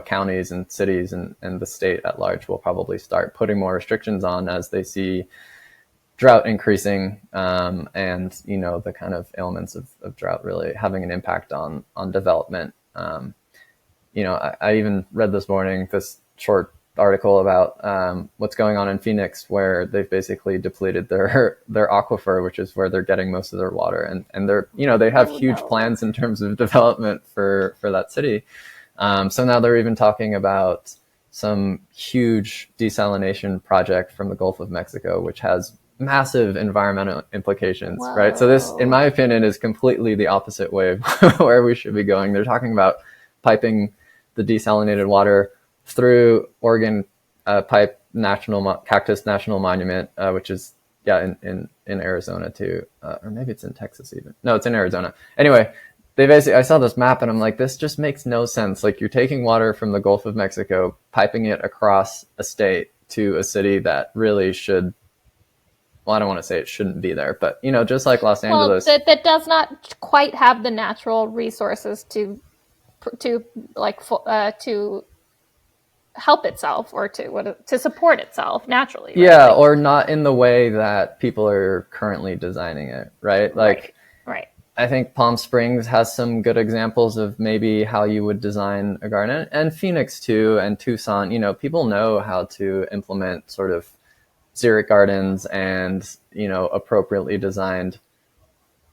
counties and cities and the state at large will probably start putting more restrictions on as they see drought increasing, and the kind of ailments of drought really having an impact on development. I even read this morning this short article about what's going on in Phoenix, where they've basically depleted their aquifer, which is where they're getting most of their water, and they're they have huge plans in terms of development for that city. So now they're even talking about some huge desalination project from the Gulf of Mexico, which has massive environmental implications, Whoa. right? So this, in my opinion, is completely the opposite way of where we should be going. They're talking about piping the desalinated water through Oregon Pipe Cactus National Monument, which is in Arizona too, or maybe it's in Texas even. No, it's in Arizona. Anyway, I saw this map and I'm like, this just makes no sense. Like, you're taking water from the Gulf of Mexico, piping it across a state to a city that really should, well, I don't want to say it shouldn't be there, but just like Los Angeles, that does not quite have the natural resources to help itself or to support itself naturally. Right? Yeah, or not in the way that people are currently designing it, right? Like, right. I think Palm Springs has some good examples of maybe how you would design a garden, and Phoenix too, and Tucson. People know how to implement sort of xeric gardens and appropriately designed,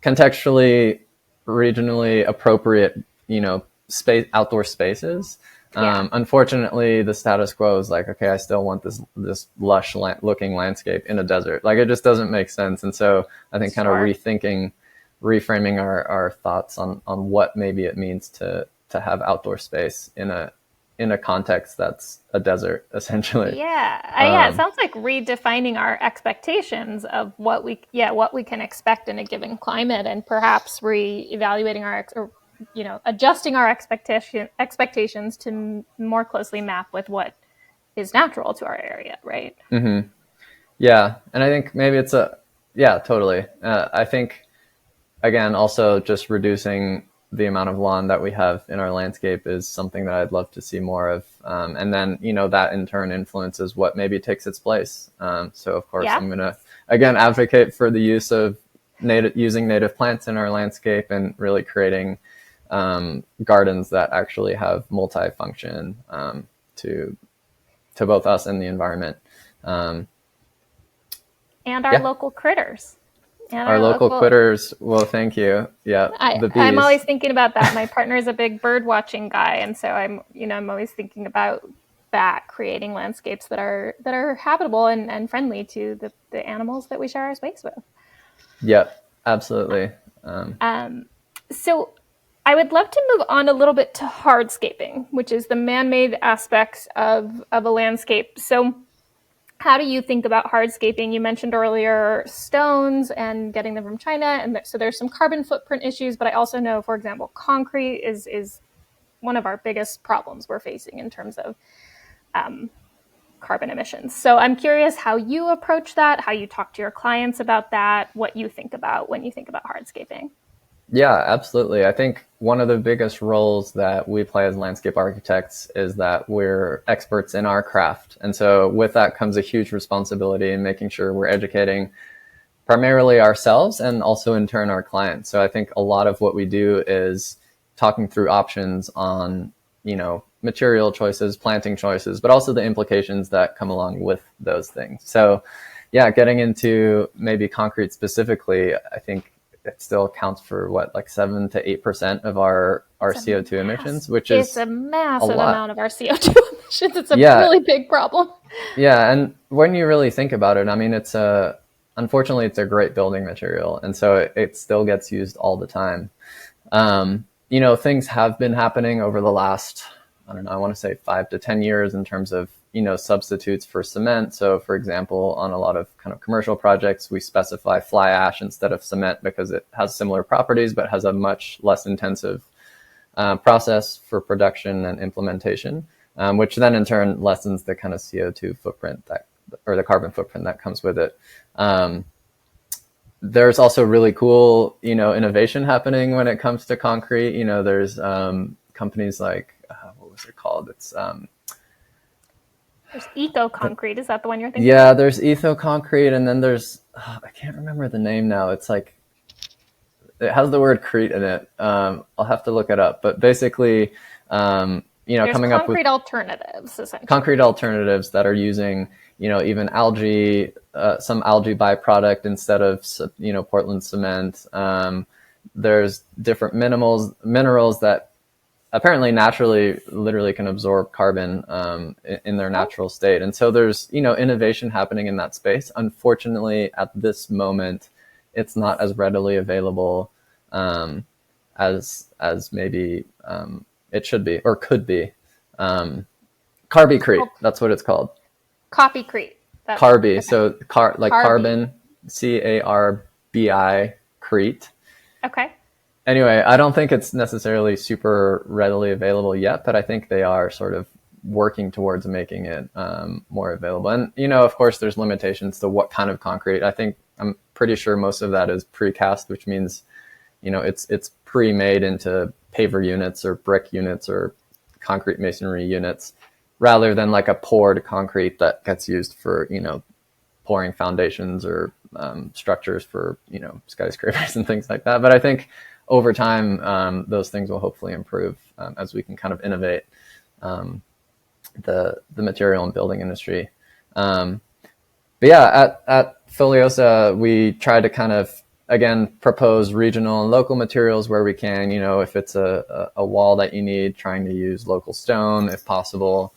contextually, regionally appropriate outdoor spaces. Yeah. Unfortunately, the status quo is like, okay, I still want this lush looking landscape in a desert. Like, it just doesn't make sense. And so I think kind of reframing our thoughts on what maybe it means to have outdoor space in a context that's a desert, essentially. Yeah. It sounds like redefining our expectations of what we can expect in a given climate, and perhaps reevaluating adjusting our expectations to more closely map with what is natural to our area, right? Mm-hmm. Yeah, and I think maybe it's totally. I think, again, also just reducing the amount of lawn that we have in our landscape is something that I'd love to see more of. And then, that in turn influences what maybe takes its place. So of course, I'm going to, again, advocate for the use of using native plants in our landscape and really creating gardens that actually have multi-function to both us and the environment. And our local critters. And our local critters. Well, thank you. Yeah, the bees. I'm always thinking about that. My partner is a big bird watching guy, and so I'm always thinking about that, creating landscapes that are habitable and friendly to the animals that we share our space with. Yep, absolutely. So I would love to move on a little bit to hardscaping, which is the man-made aspects of a landscape. So how do you think about hardscaping? You mentioned earlier stones and getting them from China, and so there's some carbon footprint issues, but I also know, for example, concrete is one of our biggest problems we're facing in terms of carbon emissions. So I'm curious how you approach that, how you talk to your clients about that, what you think about when you think about hardscaping. Yeah, absolutely. I think one of the biggest roles that we play as landscape architects is that we're experts in our craft. And so with that comes a huge responsibility in making sure we're educating primarily ourselves and also in turn our clients. So I think a lot of what we do is talking through options on, material choices, planting choices, but also the implications that come along with those things. So yeah, getting into maybe concrete specifically, I think it still accounts for 7 to 8% of our CO2 emissions, which is it's a massive amount of our CO2 emissions. It's a really big problem. Yeah, and when you really think about it, I mean, unfortunately it's a great building material, and so it still gets used all the time. Things have been happening over the last, I want to say 5 to 10 years in terms of substitutes for cement. So for example, on a lot of kind of commercial projects, we specify fly ash instead of cement because it has similar properties, but has a much less intensive process for production and implementation, which then in turn lessens the kind of CO2 footprint or the carbon footprint that comes with it. There's also really cool, innovation happening when it comes to concrete. There's companies like, what was it called? There's Eco Concrete. Is that the one you're thinking? Yeah, there's Etho Concrete, and then there's, I can't remember the name now. It's like, it has the word Crete in it. I'll have to look it up. But basically, there's coming up with concrete alternatives, essentially. Concrete alternatives that are using, even algae, some algae byproduct instead of, Portland cement. There's different minerals that apparently naturally literally can absorb carbon in their natural state. And so there's, innovation happening in that space. Unfortunately, at this moment, it's not as readily available as maybe it should be or could be. Carbicrete, that's what it's called. Copycrete. Carby, okay. So carbon, CARBI, crete. Okay. Anyway, I don't think it's necessarily super readily available yet, but I think they are sort of working towards making it more available. And, of course, there's limitations to what kind of concrete. I'm pretty sure most of that is precast, which means, it's pre-made into paver units or brick units or concrete masonry units, rather than like a poured concrete that gets used for, pouring foundations or structures for, skyscrapers and things like that. But I think over time, those things will hopefully improve as we can kind of innovate the material and building industry. But yeah, at Foliosa, we try to kind of, again, propose regional and local materials where we can, if it's a wall that you need, trying to use local stone if possible,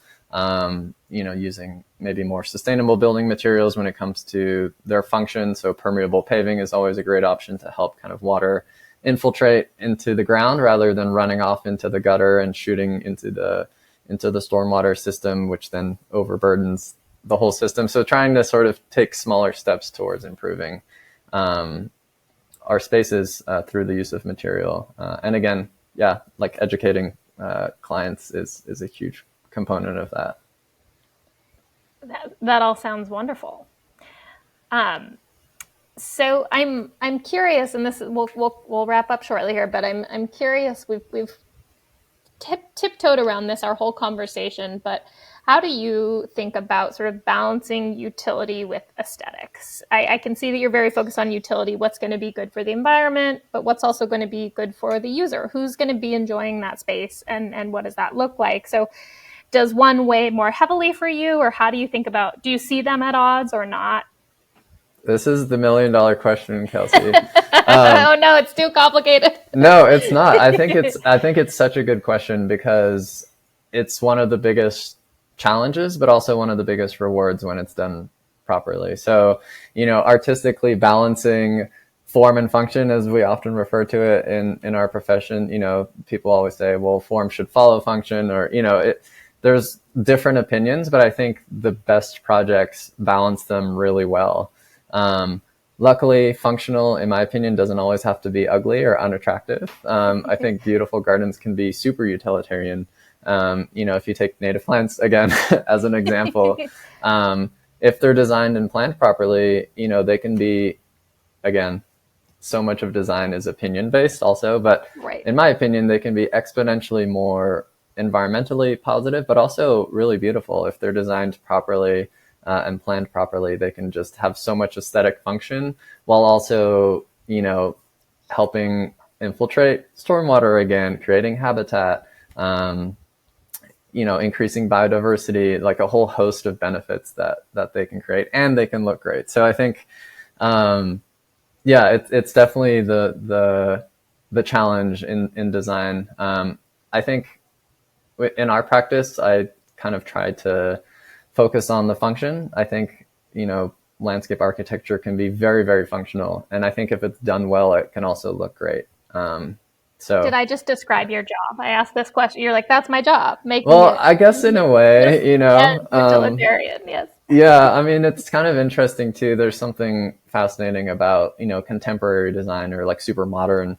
using maybe more sustainable building materials when it comes to their function. So permeable paving is always a great option to help kind of water infiltrate into the ground rather than running off into the gutter and shooting into the stormwater system, which then overburdens the whole system. So trying to sort of take smaller steps towards improving our spaces through the use of material. And again, yeah, like educating clients is a huge component of that. That all sounds wonderful. So I'm curious, and this we'll wrap up shortly here, but I'm curious. We've tiptoed around this our whole conversation, but how do you think about sort of balancing utility with aesthetics? I can see that you're very focused on utility, what's going to be good for the environment, but what's also going to be good for the user? Who's going to be enjoying that space, and what does that look like? So does one weigh more heavily for you, or how do you think about, do you see them at odds or not? This is the $1 million question, Kelsey. Oh no, it's too complicated. No, it's not. I think it's such a good question because it's one of the biggest challenges, but also one of the biggest rewards when it's done properly. So, artistically balancing form and function, as we often refer to it in our profession, people always say, well, form should follow function, or, there's different opinions, but I think the best projects balance them really well. Luckily, functional, in my opinion, doesn't always have to be ugly or unattractive. I think beautiful gardens can be super utilitarian. If you take native plants, again, as an example, if they're designed and planted properly, they can be, again, so much of design is opinion based also, but right. In my opinion, they can be exponentially more environmentally positive, but also really beautiful. If they're designed properly and planned properly, they can just have so much aesthetic function while also, helping infiltrate stormwater again, creating habitat, increasing biodiversity, like a whole host of benefits that they can create, and they can look great. So I think, it's definitely the challenge in design. I think in our practice, I kind of try to focus on the function. I think, landscape architecture can be very, very functional. And I think if it's done well, it can also look great. So did I just describe your job? I asked this question. You're like, that's my job, making well, it I guess in a way, and utilitarian. Yes. yeah, I mean, it's kind of interesting too. There's something fascinating about, contemporary design or like super modern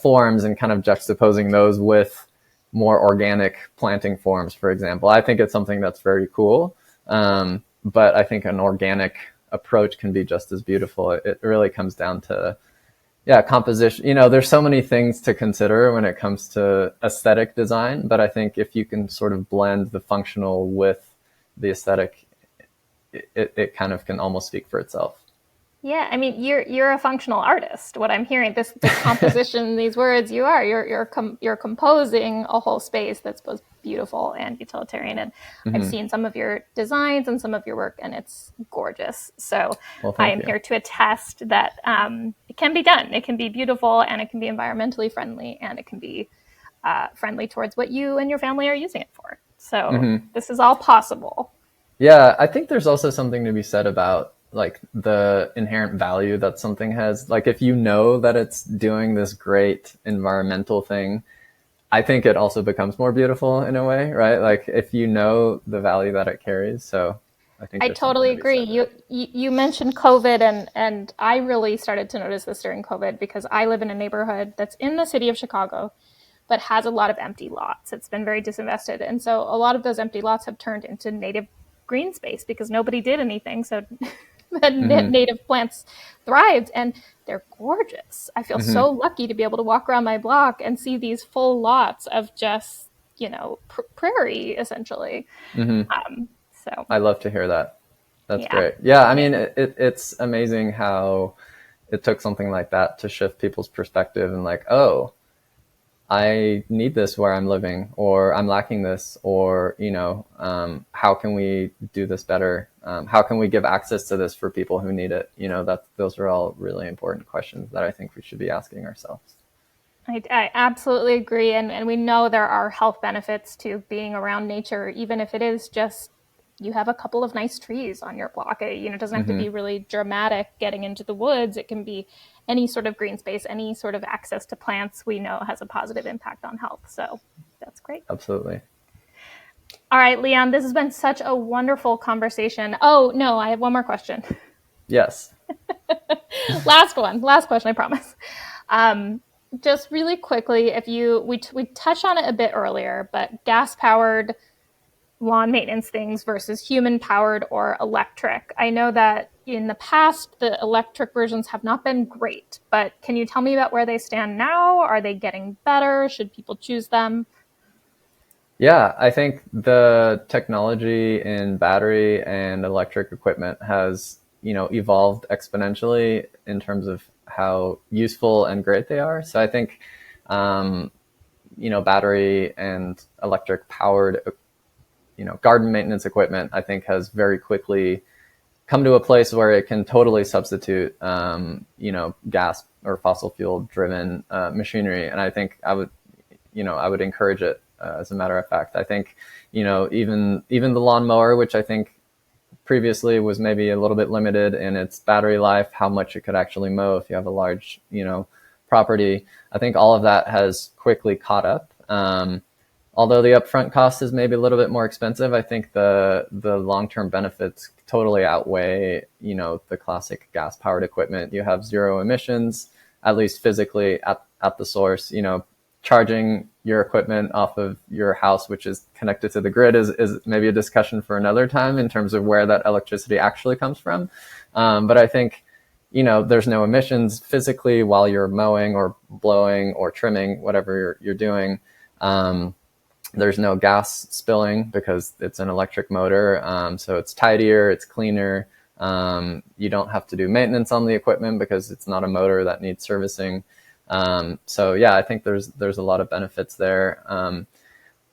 forms, and kind of juxtaposing those with more organic planting forms, for example. I think it's something that's very cool. But I think an organic approach can be just as beautiful. It really comes down to, yeah, composition. There's so many things to consider when it comes to aesthetic design, but I think if you can sort of blend the functional with the aesthetic, it kind of can almost speak for itself. Yeah, I mean, you're a functional artist. What I'm hearing, this composition, these words, you're composing a whole space that's both beautiful and utilitarian. And I've seen some of your designs and some of your work, and it's gorgeous. So Well, I thank am you. here to attest that it can be done. It can be beautiful, and it can be environmentally friendly, and it can be friendly towards what you and your family are using it for. So this is all possible. Yeah, I think there's also something to be said about like the inherent value that something has. Like if you know that it's doing this great environmental thing, I think it also becomes more beautiful in a way, right? Like if you know the value that it carries. So I think I there's something totally to be agree. said there. You mentioned COVID, and I really started to notice this during COVID because I live in a neighborhood that's in the city of Chicago, but has a lot of empty lots. It's been very disinvested, and so a lot of those empty lots have turned into native green space because nobody did anything. So the native plants thrived, and they're gorgeous. I feel so lucky to be able to walk around my block and see these full lots of just prairie essentially. So I love to hear that. That's yeah. great. Yeah, I Yeah. mean, it's amazing how it took something like that to shift people's perspective and like, oh, I need this where I'm living, or I'm lacking this, or, how can we do this better? How can we give access to this for people who need it? Those are all really important questions that I think we should be asking ourselves. I absolutely agree. And we know there are health benefits to being around nature, even if it is just you have a couple of nice trees on your block. It doesn't have to be really dramatic getting into the woods. It can be any sort of green space, any sort of access to plants we know has a positive impact on health. So that's great. Absolutely. All right, Leon, this has been such a wonderful conversation. Oh, no, I have one more question. Yes. Last question, I promise. Just really quickly, we touched on it a bit earlier, but gas powered lawn maintenance things versus human powered or electric. I know that in the past, the electric versions have not been great, but can you tell me about where they stand now? Are they getting better? Should people choose them? Yeah, I think the technology in battery and electric equipment has, evolved exponentially in terms of how useful and great they are. So I think, battery and electric powered, garden maintenance equipment, I think has very quickly come to a place where it can totally substitute, gas or fossil fuel driven machinery. And I think I would encourage it. As a matter of fact, I think, even the lawnmower, which I think previously was maybe a little bit limited in its battery life, how much it could actually mow if you have a large, property. I think all of that has quickly caught up. Although the upfront cost is maybe a little bit more expensive, I think the long-term benefits totally outweigh, the classic gas-powered equipment. You have zero emissions, at least physically at the source. Charging your equipment off of your house, which is connected to the grid, is maybe a discussion for another time in terms of where that electricity actually comes from. But I think, there's no emissions physically while you're mowing or blowing or trimming, whatever you're doing. There's no gas spilling because it's an electric motor. So it's tidier, it's cleaner. You don't have to do maintenance on the equipment because it's not a motor that needs servicing. So yeah, I think there's a lot of benefits there.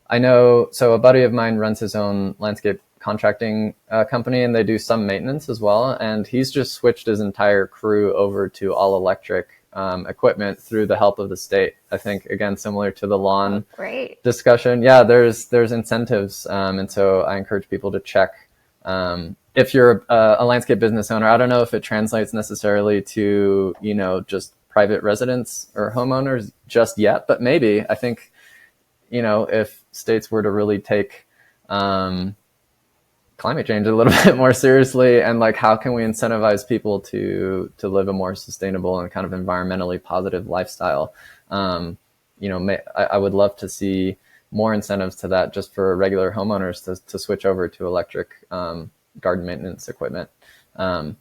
I know, so a buddy of mine runs his own landscape contracting company, and they do some maintenance as well. And he's just switched his entire crew over to all electric equipment through the help of the state. I think, again, similar to the lawn discussion. Yeah, there's incentives. And so I encourage people to check. If you're a landscape business owner, I don't know if it translates necessarily to, just private residents or homeowners just yet, but maybe. I think, if states were to really take climate change a little bit more seriously, and like, how can we incentivize people to live a more sustainable and kind of environmentally positive lifestyle? I would love to see more incentives to that, just for regular homeowners to switch over to electric garden maintenance equipment. Yeah,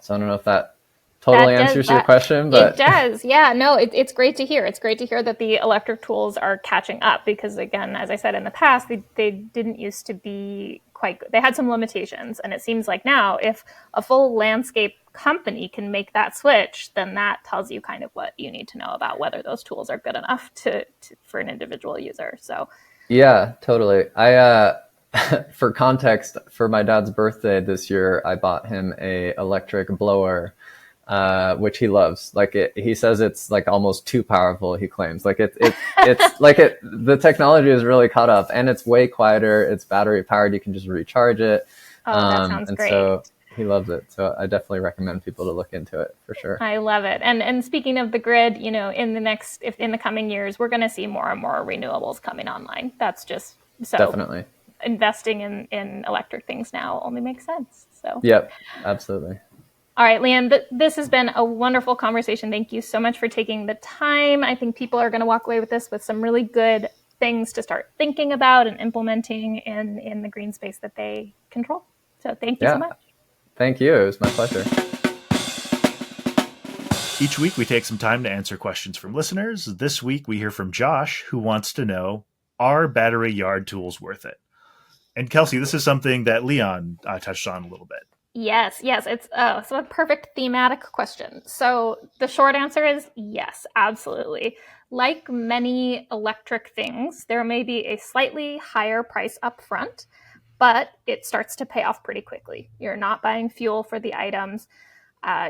so I don't know if that totally answers your question, but it does. Yeah, no, it's great to hear. It's great to hear that the electric tools are catching up, because again, as I said in the past, they didn't used to be quite good. They had some limitations, and it seems like now, if a full landscape company can make that switch, then that tells you kind of what you need to know about whether those tools are good enough for an individual user. So yeah, totally. For context, for my dad's birthday this year, I bought him a electric blower, which he loves. Like he says it's like almost too powerful. He claims it's like the technology is really caught up, and it's way quieter. It's battery powered. You can just recharge it. that sounds great. So he loves it. So I definitely recommend people to look into it for sure. I love it. And speaking of the grid, in the coming years, we're going to see more and more renewables coming online. That's just so definitely. Investing in electric things now only makes sense. So yep, absolutely. All right, Leon, this has been a wonderful conversation. Thank you so much for taking the time. I think people are going to walk away with this with some really good things to start thinking about and implementing in the green space that they control. So thank you so much. Thank you. It was my pleasure. Each week we take some time to answer questions from listeners. This week we hear from Josh, who wants to know, are battery yard tools worth it? And Kelsey, this is something that Leon touched on a little bit. Yes. It's so a perfect thematic question. So the short answer is yes, absolutely. Like many electric things, there may be a slightly higher price up front, but it starts to pay off pretty quickly. You're not buying fuel for the items.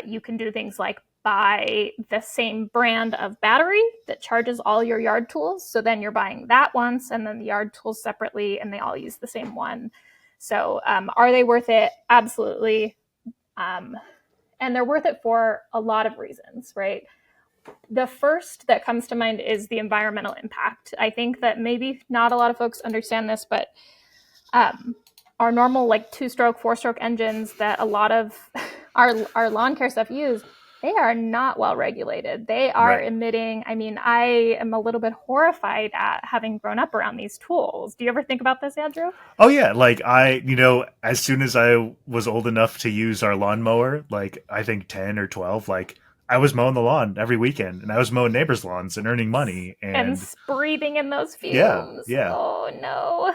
You can do things like buy the same brand of battery that charges all your yard tools. So then you're buying that once, and then the yard tools separately, and they all use the same one. So are they worth it? Absolutely. And they're worth it for a lot of reasons, right? The first that comes to mind is the environmental impact. I think that maybe not a lot of folks understand this, but our normal like 2-stroke, 4-stroke engines that a lot of our lawn care stuff use, they are not well regulated. They are emitting. I mean, I am a little bit horrified at having grown up around these tools. Do you ever think about this, Andrew? Oh yeah. Like as soon as I was old enough to use our lawnmower, like I think 10 or 12, like I was mowing the lawn every weekend, and I was mowing neighbors' lawns and earning money and breathing in those fumes. Yeah. Oh no.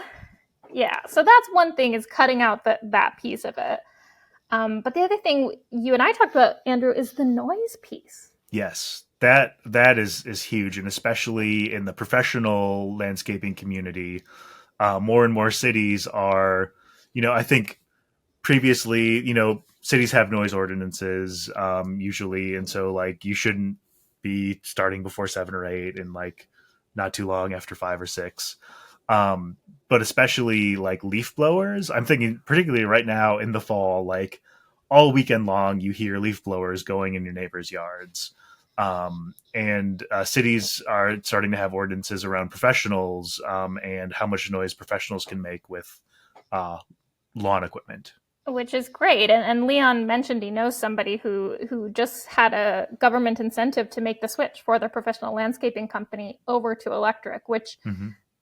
Yeah. So that's one thing, is cutting out that piece of it. But the other thing you and I talked about, Andrew, is the noise piece. Yes, that is huge, and especially in the professional landscaping community, more and more cities are, I think previously, cities have noise ordinances usually, and so like you shouldn't be starting before 7 or 8, and like not too long after 5 or 6. But especially like leaf blowers, I'm thinking particularly right now in the fall, like all weekend long, you hear leaf blowers going in your neighbors' yards. And cities are starting to have ordinances around professionals and how much noise professionals can make with lawn equipment. Which is great. And Leon mentioned he knows somebody who just had a government incentive to make the switch for their professional landscaping company over to electric, which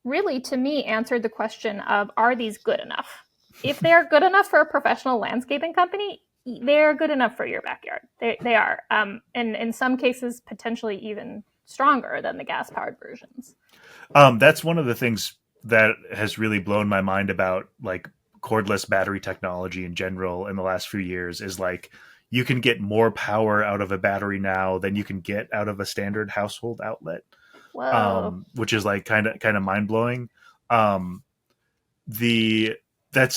really, to me, answered the question of, are these good enough? If they are good enough for a professional landscaping company, they're good enough for your backyard. They are. And in some cases, potentially even stronger than the gas-powered versions. That's one of the things that has really blown my mind about like cordless battery technology in general in the last few years, is like you can get more power out of a battery now than you can get out of a standard household outlet. Which is like kind of mind blowing. That's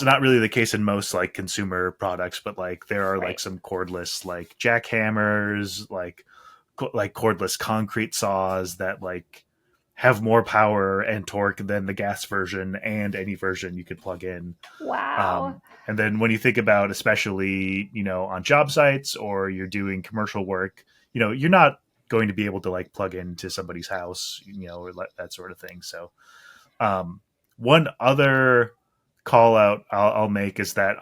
not really the case in most like consumer products, but like there are like some cordless like jackhammers, like cordless concrete saws that like have more power and torque than the gas version and any version you could plug in. Wow. And then when you think about, especially, on job sites or you're doing commercial work, you're not going to be able to like plug into somebody's house, or that sort of thing. So one other call out I'll make is that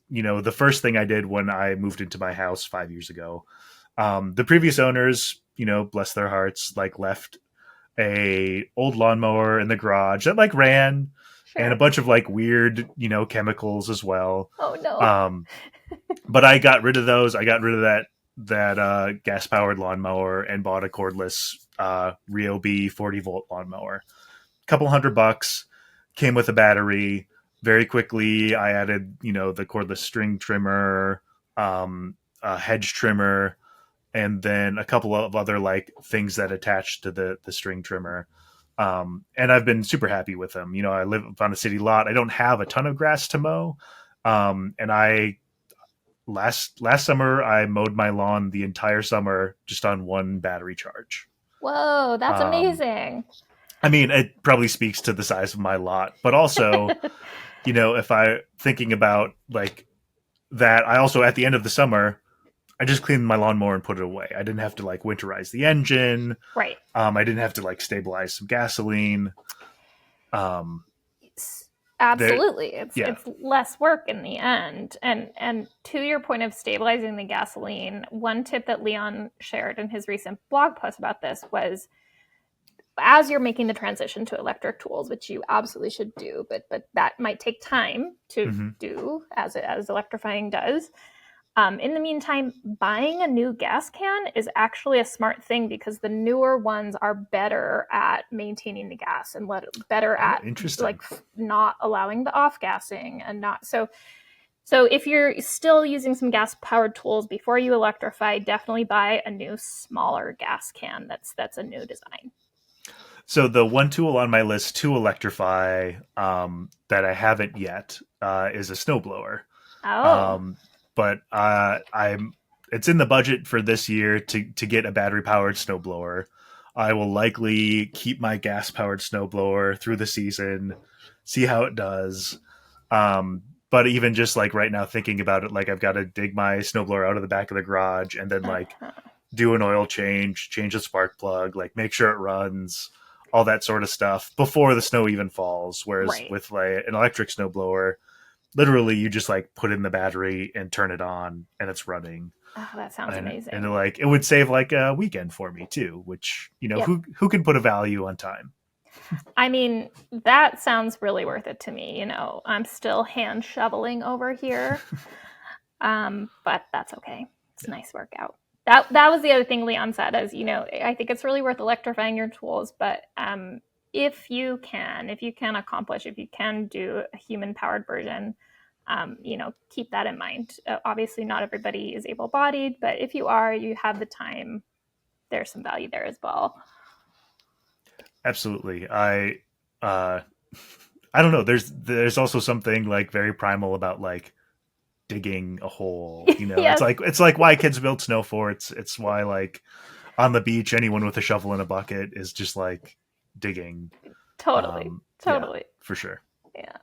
the first thing I did when I moved into my house 5 years ago, the previous owners, bless their hearts, like left a old lawnmower in the garage that like ran, and a bunch of like weird, chemicals as well. Oh no. But I got rid of those. I got rid of that gas powered lawnmower and bought a cordless Ryobi 40-volt lawnmower. Couple $100, came with a battery. Very quickly, I added, the cordless string trimmer, a hedge trimmer, and then a couple of other like things that attach to the string trimmer. And I've been super happy with them. I live on a city lot. I don't have a ton of grass to mow. And I last summer I mowed my lawn the entire summer just on one battery charge. Whoa, that's amazing. I mean, it probably speaks to the size of my lot, but also, if I thinking about like that, I also at the end of the summer, I just cleaned my lawnmower and put it away. I didn't have to like winterize the engine. Right. I didn't have to like stabilize some gasoline. Absolutely. It's less work in the end. And to your point of stabilizing the gasoline, one tip that Leon shared in his recent blog post about this was, as you're making the transition to electric tools, which you absolutely should do, but that might take time to do, as electrifying does. In the meantime, buying a new gas can is actually a smart thing, because the newer ones are better at maintaining the gas and better at like not allowing the off gassing and not so. So if you're still using some gas powered tools before you electrify, definitely buy a new smaller gas can that's a new design. So the one tool on my list to electrify that I haven't yet is a snowblower. Oh. But it's in the budget for this year to get a battery powered snowblower. I will likely keep my gas powered snowblower through the season, see how it does. But even just like right now thinking about it, like I've got to dig my snowblower out of the back of the garage and then like do an oil change the spark plug, like make sure it runs, all that sort of stuff before the snow even falls. Whereas with like an electric snowblower, literally you just like put in the battery and turn it on and it's running. Oh, that sounds amazing. And like it would save like a weekend for me too, which, who can put a value on time? I mean, that sounds really worth it to me. I'm still hand shoveling over here. But that's okay. It's a nice workout. That was the other thing Leon said, is, I think it's really worth electrifying your tools, but if you can do a human powered version, keep that in mind. Obviously not everybody is able-bodied, but if you have the time, there's some value there as well. Absolutely. I don't know. There's also something like very primal about like digging a hole. Yes. It's like why kids build snow forts. It's why like on the beach, anyone with a shovel and a bucket is just like digging. Totally. Yeah, for sure. Yeah.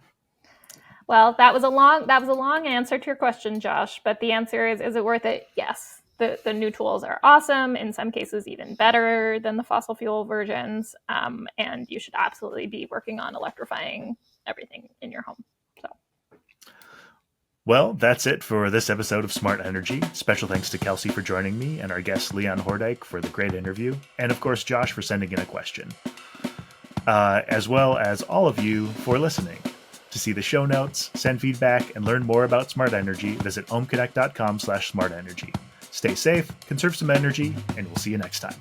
Well, that was a long answer to your question, Josh. But the answer is it worth it? Yes. The new tools are awesome, in some cases even better than the fossil fuel versions, and you should absolutely be working on electrifying everything in your home. So, well, that's it for this episode of Smart Energy. Special thanks to Kelsey for joining me, and our guest Leon Hordijk for the great interview, and of course Josh for sending in a question, as well as all of you for listening. To see the show notes, send feedback, and learn more about Smart Energy, visit ohmconnect.com/smartenergy. Stay safe, conserve some energy, and we'll see you next time.